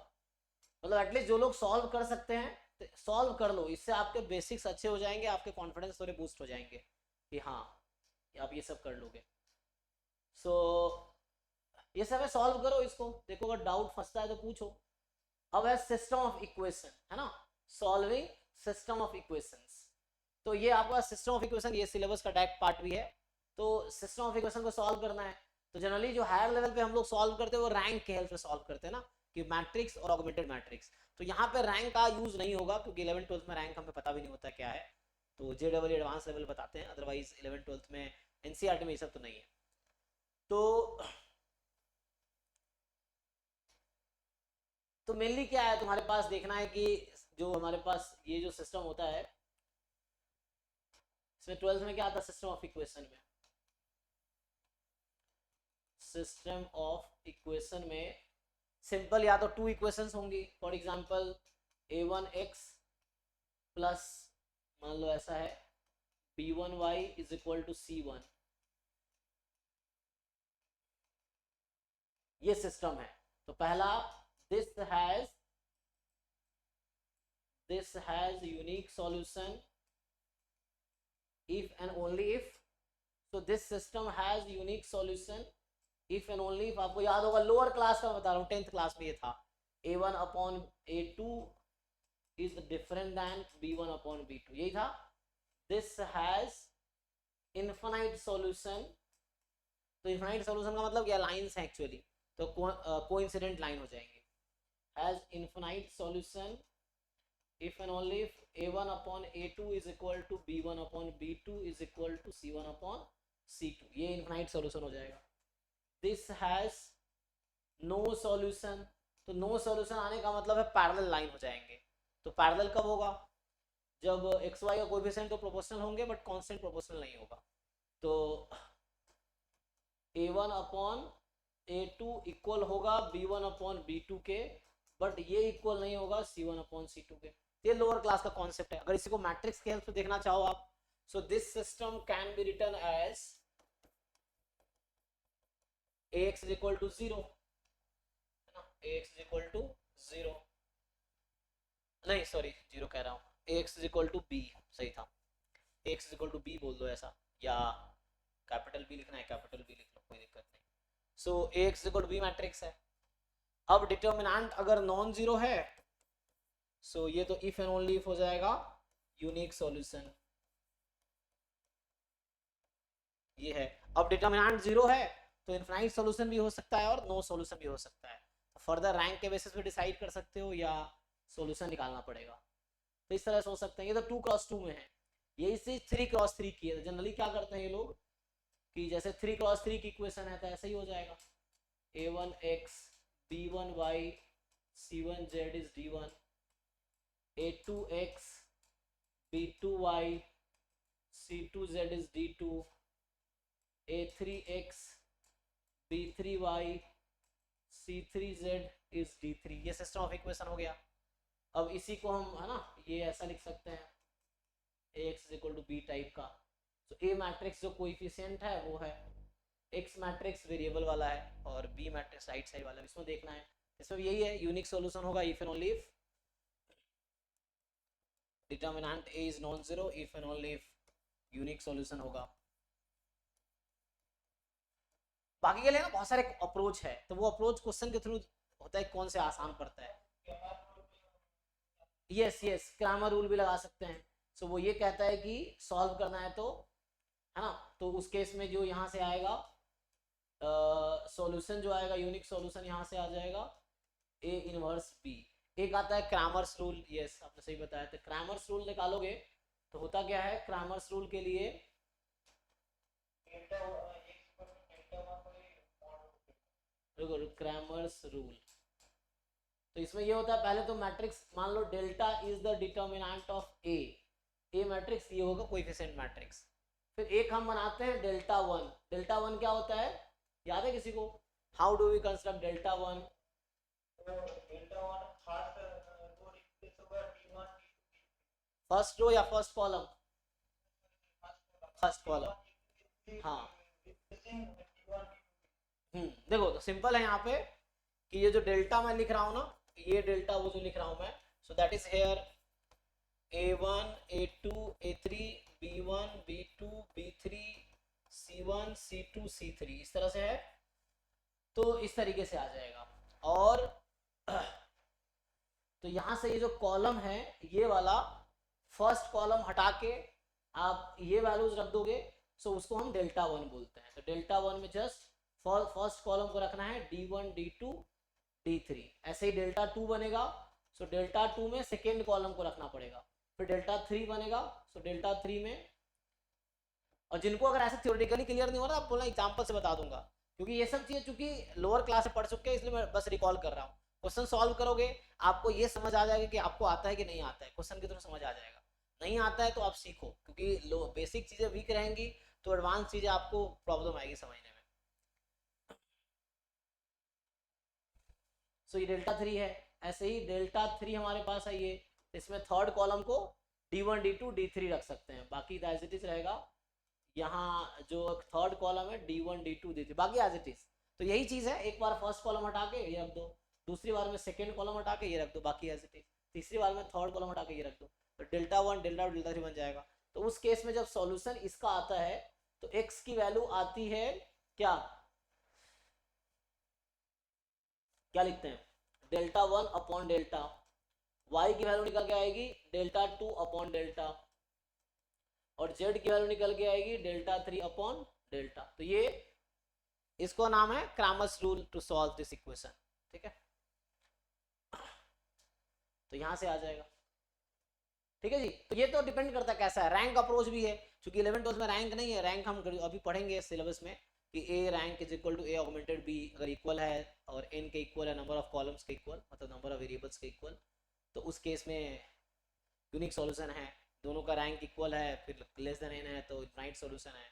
मतलब एटलीस्ट जो लोग सॉल्व कर सकते हैं तो सॉल्व कर लो, इससे आपके बेसिक्स अच्छे हो जाएंगे, आपके कॉन्फिडेंस थोड़े बूस्ट हो जाएंगे कि हाँ आप ये सब कर लोगे। सो ये सब है, सॉल्व करो इसको, देखो अगर डाउट फंसता है तो पूछो। अब है सिस्टम ऑफ इक्वेशन, है ना, सॉल्विंग सिस्टम ऑफ इक्वेशंस। तो ये आपका सिस्टम ऑफ इक्वेशन, ये सिलेबस का डायरेक्ट पार्ट भी है, तो सिस्टम ऑफ इक्वेशन को सॉल्व करना है। तो जनरली जो हायर लेवल पे हम लोग सॉल्व करते हैं वो रैंक के हेल्प से सॉल्व करते हैं ना, कि मैट्रिक्स और ऑगमेंटेड मैट्रिक्स। तो यहाँ पे रैंक का यूज नहीं होगा, क्योंकि 11th 12th में रैंक हमें पता भी नहीं होता क्या है, तो JEE एडवांस लेवल बताते हैं, अदरवाइज 11th 12th में NCERT में ये सब तो नहीं है। तो मेनली क्या है तुम्हारे पास देखना है कि जो हमारे पास ये जो सिस्टम होता है, इसमें 12th में क्या आता है सिस्टम ऑफ इक्वेशन में, सिस्टम ऑफ इक्वेशन में सिंपल या तो 2 इक्वेशंस होंगी, फॉर एग्जांपल a1x प्लस मान लो ऐसा है b1y is equal to c1, ये सिस्टम है। तो पहला this has unique solution if and only if, so this system has unique solution if and only if, आपको याद होगा लोअर क्लास का बता रहा हूँ, 10th क्लास में ये था, a1 upon a2 is different than b1 upon b2, यही था। this has infinite solution, तो infinite solution का मतलब क्या, लाइंस है एक्चुअली, तो कोइंसिडेंट लाइन हो जाएंगे, has infinite solution if and only if a1 upon a2 is equal to b1 upon b2 is equal to c1 upon c2, ये infinite solution हो जाएगा। this has no solution, तो no solution आने का मतलब है पैरेलल लाइन हो जाएंगे। तो पैरेलल कब होगा, जब xy का कोएफिशिएंट तो प्रोपोर्शनल होंगे बट कांस्टेंट प्रोपोर्शनल नहीं होगा। तो a1 अपॉन a2 इक्वल होगा b1 अपॉन b2 के, बट ये इक्वल नहीं होगा c1 अपॉन c2 के। ये लोअर क्लास का कॉन्सेप्ट है, अगर इसी को मैट्रिक्स के हेल्प से देखना चाहो आप So this system can be written as ax is equal to 0, ax is equal to 0, नहीं सॉरी 0 कह रहा हूँ, ax is equal to b, सही था, ax is equal to b बोल दो ऐसा, या कैपिटल b लिखना है कैपिटल b लिख लो, कोई दिक्कत नहीं. सो ax is equal to b matrix है. अब डिटर्मिनेंट अगर नॉन जीरो है, सो ये तो इफ एंड ओनली इफ हो जाएगा यूनिक सॉल्यूशन, ये है. अब डिटर्मिनेंट जीरो है तो इनफाइनाइट सॉल्यूशन भी हो सकता है और नो सॉल्यूशन भी हो सकता है. फर्दर रैंक के बेसिस पे डिसाइड कर सकते हो या सॉल्यूशन निकालना पड़ेगा. तो इस तरह सोच सकते हैं. ये तो 2x2 में है, यही से 3x3 की है. जनरली क्या करते हैं ये लोग कि जैसे 3x3 की इक्वेशन है तो ऐसे ही हो जाएगा, a1x b1y c1z is d1, a2x b2y c2z is d2, a3x b3y c3z is d3. ये सिस्टम ऑफ इक्वेशन हो गया. अब इसी को हम है ना ये ऐसा लिख सकते हैं ax equal to b type का. तो a मैट्रिक्स जो कोएफिशिएंट है वो है, x मैट्रिक्स वेरिएबल वाला है और b मैट्रिक्स राइट साइड वाला. इसमें देखना है, इसमें यही है यूनिक सॉल्यूशन होगा if and only if determinant a is non zero, if and only if unique solution होगा. बाकी के लिए ना बहुत सारे अप्रोच है, तो वो अप्रोच क्वेश्चन के थ्रू होता है कौन से आसान पड़ता है. यस यस क्रैमर रूल भी लगा सकते हैं. सो वो ये कहता है कि सॉल्व करना है तो है ना, तो उस केस में जो यहाँ से आएगा सॉल्यूशन जो आएगा यूनिक सॉल्यूशन यहाँ से आ जाएगा a इनवर्स b. एक आता है क्रैमर्स रूल, यस आपने सही बताया. तो क्रैमर्स रूल निकालोगे तो होता क्या है, क्रैमर्स रूल के लिए क्रैमर्स रूल, तो इसमें ये होता है पहले तो मैट्रिक्स मान लो delta is the determinant of A matrix, ये होगा कोएफिशिएंट मैट्रिक्स. फिर एक हम बनाते हैं डेल्टा वन. डेल्टा वन क्या होता है याद है किसी को? How do we construct delta one? First row या फर्स्ट कॉलम? First column. हाँ देखो तो सिंपल है यहाँ पे कि ये जो डेल्टा मैं लिख रहा हूँ ना, ये डेल्टा वो जो लिख रहा हूँ मैं, so that is here a1 a2 a3 b1 b2 b3 c1 c2 c3 इस तरह से है. तो इस तरीके से आ जाएगा. और तो यहाँ से ये जो कॉलम है ये वाला फर्स्ट कॉलम हटा के आप ये वैल्यूज रख दोगे, सो उसको हम डेल्टा वन बोलते हैं. तो डेल्टा वन में जस्ट फर्स्ट कॉलम को रखना है d1 d2 d3. ऐसे ही डेल्टा टू बनेगा, सो डेल्टा टू में सेकेंड कॉलम को रखना पड़ेगा. फिर डेल्टा थ्री बनेगा, सो डेल्टा थ्री में, और जिनको अगर ऐसे थ्योरेटिकली क्लियर नहीं हो रहा आप बोलना एग्जांपल से बता दूंगा, क्योंकि ये सब चीजें चूंकि लोअर क्लास से पढ़ चुके हैं इसलिए मैं बस रिकॉल कर रहा हूँ. क्वेश्चन सॉल्व करोगे आपको ये समझ आ जाएगा कि आपको आता है कि नहीं आता है, क्वेश्चन के थ्रू समझ आ जाएगा. नहीं आता है तो आप सीखो, क्योंकि बेसिक चीजें वीक रहेंगी तो एडवांस चीजें आपको प्रॉब्लम आएगी समझने में. सो ये डेल्टा थ्री है. ऐसे ही डेल्टा थ्री हमारे पास है ये, इसमें थर्ड कॉलम को d1 d2 d3 रख सकते हैं, बाकी एज इट इज रहेगा. यहाँ जो थर्ड कॉलम है d1 d2 d3 बाकी एज इट इज. तो यही चीज है, एक बार फर्स्ट कॉलम हटा के ये रख दो, दूसरी बार में सेकेंड कॉलम हटा के ये रख दो, बाकी एज इट इज, तीसरी बार में थर्ड कॉलम हटा के ये रख दो, तो delta one delta delta three बन जाएगा. तो उस केस में जब सॉल्यूशन इसका आता है तो x की वैल्यू आती है क्या क्या लिखते हैं, delta one upon delta. y की वैल्यू निकल के आएगी डेल्टा टू अपॉन डेल्टा, और z की वैल्यू निकल के आएगी डेल्टा थ्री अपॉन डेल्टा. तो ये इसको नाम है Cramer's rule to solve this equation. ठीक है, तो यहां से आ जाएगा. ठीक है जी. तो ये तो डिपेंड करता है कैसा है. रैंक अप्रोच भी है, क्योंकि 11th में रैंक नहीं है, रैंक हम अभी पढ़ेंगे सिलेबस में कि a rank is equal to a augmented b अगर इक्वल है और n के इक्वल है, नंबर ऑफ कॉलम्स के इक्वल, मतलब नंबर ऑफ वेरिएबल्स के इक्वल, तो उस केस में यूनिक सॉल्यूशन है. दोनों का रैंक इक्वल है, फिर लेस देन n है तो इनफाइनाइट सॉल्यूशन है.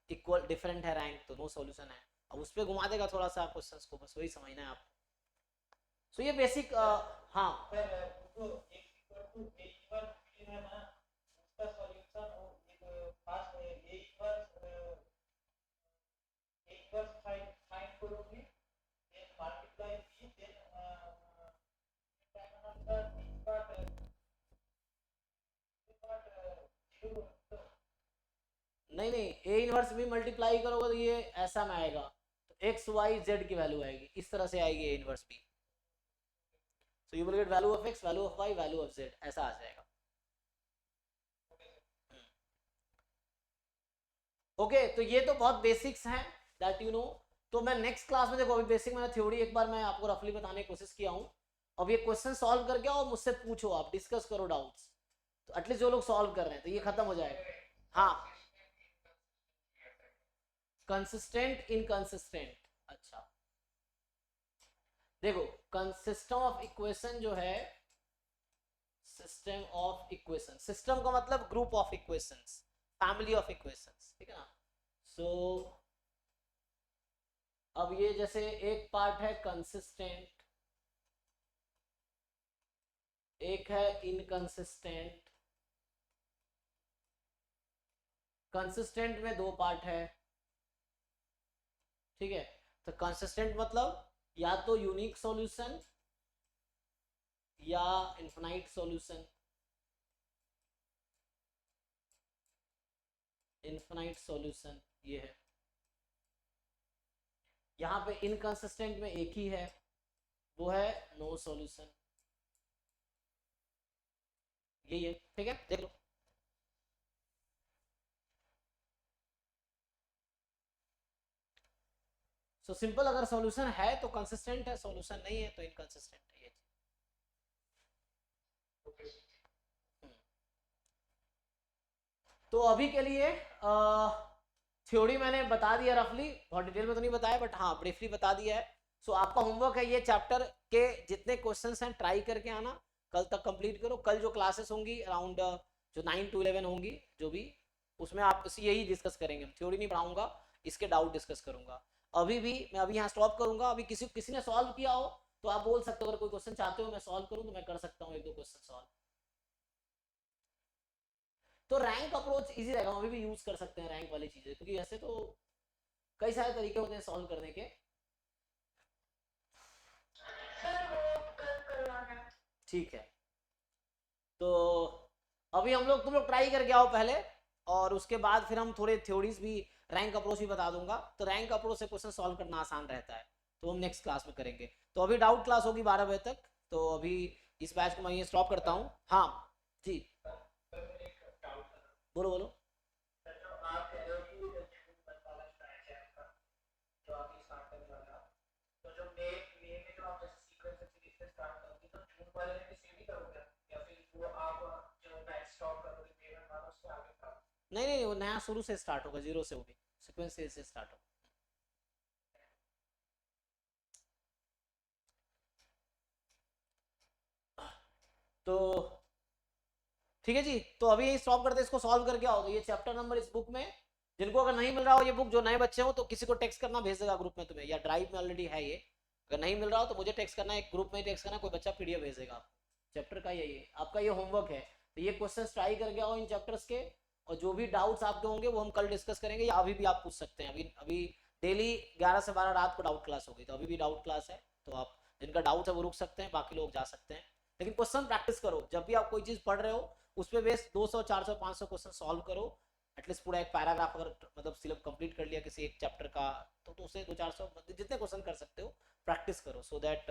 इक्वल डिफरेंट है रैंक तो नो सॉल्यूशन है. अब उस पर घुमा देगा थोड़ा सा क्वेश्चंस को, बस वही समझना है आपको. सो ये बेसिक हाँ नहीं नहीं, ए इनवर्स भी मल्टीप्लाई करोगे तो ये ऐसा में आएगा, तो एक्स वाई जेड की वैल्यू आएगी, इस तरह से आएगी ए इनवर्स भी। So you will get value of x, value of y, value of z, ऐसा आ जाएगा। ओके तो ये तो बहुत बेसिक्स हैं दैट यू नो। तो मैं नेक्स्ट क्लास में, देखो अभी बेसिक मैंने थ्योरी एक बार मैं आपको रफली बताने की कोशिश किया हूँ, अब ये क्वेश्चन सॉल्व करके आओ, मुझसे पूछो, आप डिस्कस करो डाउट्स, तो एटलीस्ट जो लोग सॉल्व कर रहे हैं तो ये खत्म हो जाएगा। हाँ, कंसिस्टेंट इनकंसिस्टेंट, अच्छा देखो सिस्टम ऑफ इक्वेशन जो है, सिस्टम ऑफ इक्वेशन, सिस्टम का मतलब group of equations, family of equations, ठीक है ना। सो अब ये जैसे एक पार्ट है कंसिस्टेंट, एक है इनकंसिस्टेंट, कंसिस्टेंट में दो पार्ट है, ठीक है। तो कंसिस्टेंट मतलब या तो यूनिक सॉल्यूशन या इनफाइनाइट सॉल्यूशन, इनफाइनाइट सॉल्यूशन ये है। यहाँ पे इनकंसिस्टेंट में एक ही है, वो है नो सॉल्यूशन, यही है, ठीक है, देख लो। सो सिंपल, अगर सॉल्यूशन है तो कंसिस्टेंट है, सॉल्यूशन नहीं है तो इनकंसिस्टेंट है, ये तो अभी के लिए थ्योरी मैंने बता दिया रफली, बहुत डिटेल में तो नहीं बताया बट हाँ ब्रीफली बता दिया है। सो आपका होमवर्क है ये चैप्टर के जितने क्वेश्चंस हैं ट्राई करके आना, कल तक कंप्लीट करो। कल जो क्लासेस होंगी अराउंड जो 9 to 11 होंगी जो भी, उसमें आप यही डिस्कस करेंगे, थ्योरी नहीं पढ़ाऊंगा, इसके डाउट डिस्कस करूंगा। अभी भी मैं अभी यहाँ स्टॉप करूंगा, अभी किसी ने सॉल्व किया हो तो आप बोल सकते हो, अगर कोई क्वेश्चन चाहते हो मैं सॉल्व करूँ तो मैं कर सकता हूँ, एक दो क्वेश्चन सॉल्व। तो रैंक अप्रोच इजी रहेगा, अभी भी यूज कर सकते हैं रैंक वाली चीजें, क्योंकि ऐसे तो कई सारे तरीके होते हैं सॉल्व करने के। ठीक है, तो अभी हम लोग, तुम लोग ट्राई करके आओ पहले, और उसके बाद फिर हम थोड़े थ्योरीज भी, रैंक अप्रोच भी बता दूंगा। तो रैंक अप्रोच से क्वेश्चन सॉल्व करना आसान रहता है, तो हम नेक्स्ट क्लास में करेंगे। तो अभी डाउट क्लास होगी 12 बजे तक, तो अभी इस बैच को मैं ये स्टॉप करता हूँ। हाँ जी बोलो बोलो। नहीं नहीं, वो नया शुरू से स्टार्ट होगा, जीरो से होगी, सीक्वेंस से स्टार्ट होगा। तो ठीक है जी, तो अभी यही स्टॉप करते, इसको सॉल्व करके आओ। तो ये चैप्टर नंबर इस बुक में, जिनको अगर नहीं मिल रहा हो ये बुक, जो नए बच्चे हो तो किसी को टेक्स्ट करना, भेज देगा ग्रुप में तुम्हें, या ड्राइव में ऑलरेडी है ये। अगर नहीं मिल रहा हो तो मुझे टेक्स्ट करना, एक ग्रुप में टेक्स्ट करना, कोई बच्चा पीडीएफ भेजेगा आपको, चैप्टर का ये आपका ये होमवर्क है। तो ये क्वेश्चन ट्राई करके आओ इन चैप्टर्स के, और जो भी डाउट्स आपके होंगे वो हम कल डिस्कस करेंगे, या अभी भी आप पूछ सकते हैं। अभी अभी डेली 11 से 12 रात को डाउट क्लास होगी, तो अभी भी डाउट क्लास है, तो आप जिनका डाउट है वो रुक सकते हैं, बाकी लोग जा सकते हैं। लेकिन क्वेश्चन प्रैक्टिस करो, जब भी आप कोई चीज पढ़ रहे हो उस पर बेस 200 400 500 क्वेश्चन सॉल्व करो। एटलीस्ट पूरा एक पैराग्राफ अगर मतलब सिलेबस कंप्लीट कर लिया किसी एक चैप्टर का, तो उसे 200 400 जितने क्वेश्चन कर सकते हो प्रैक्टिस करो, सो दैट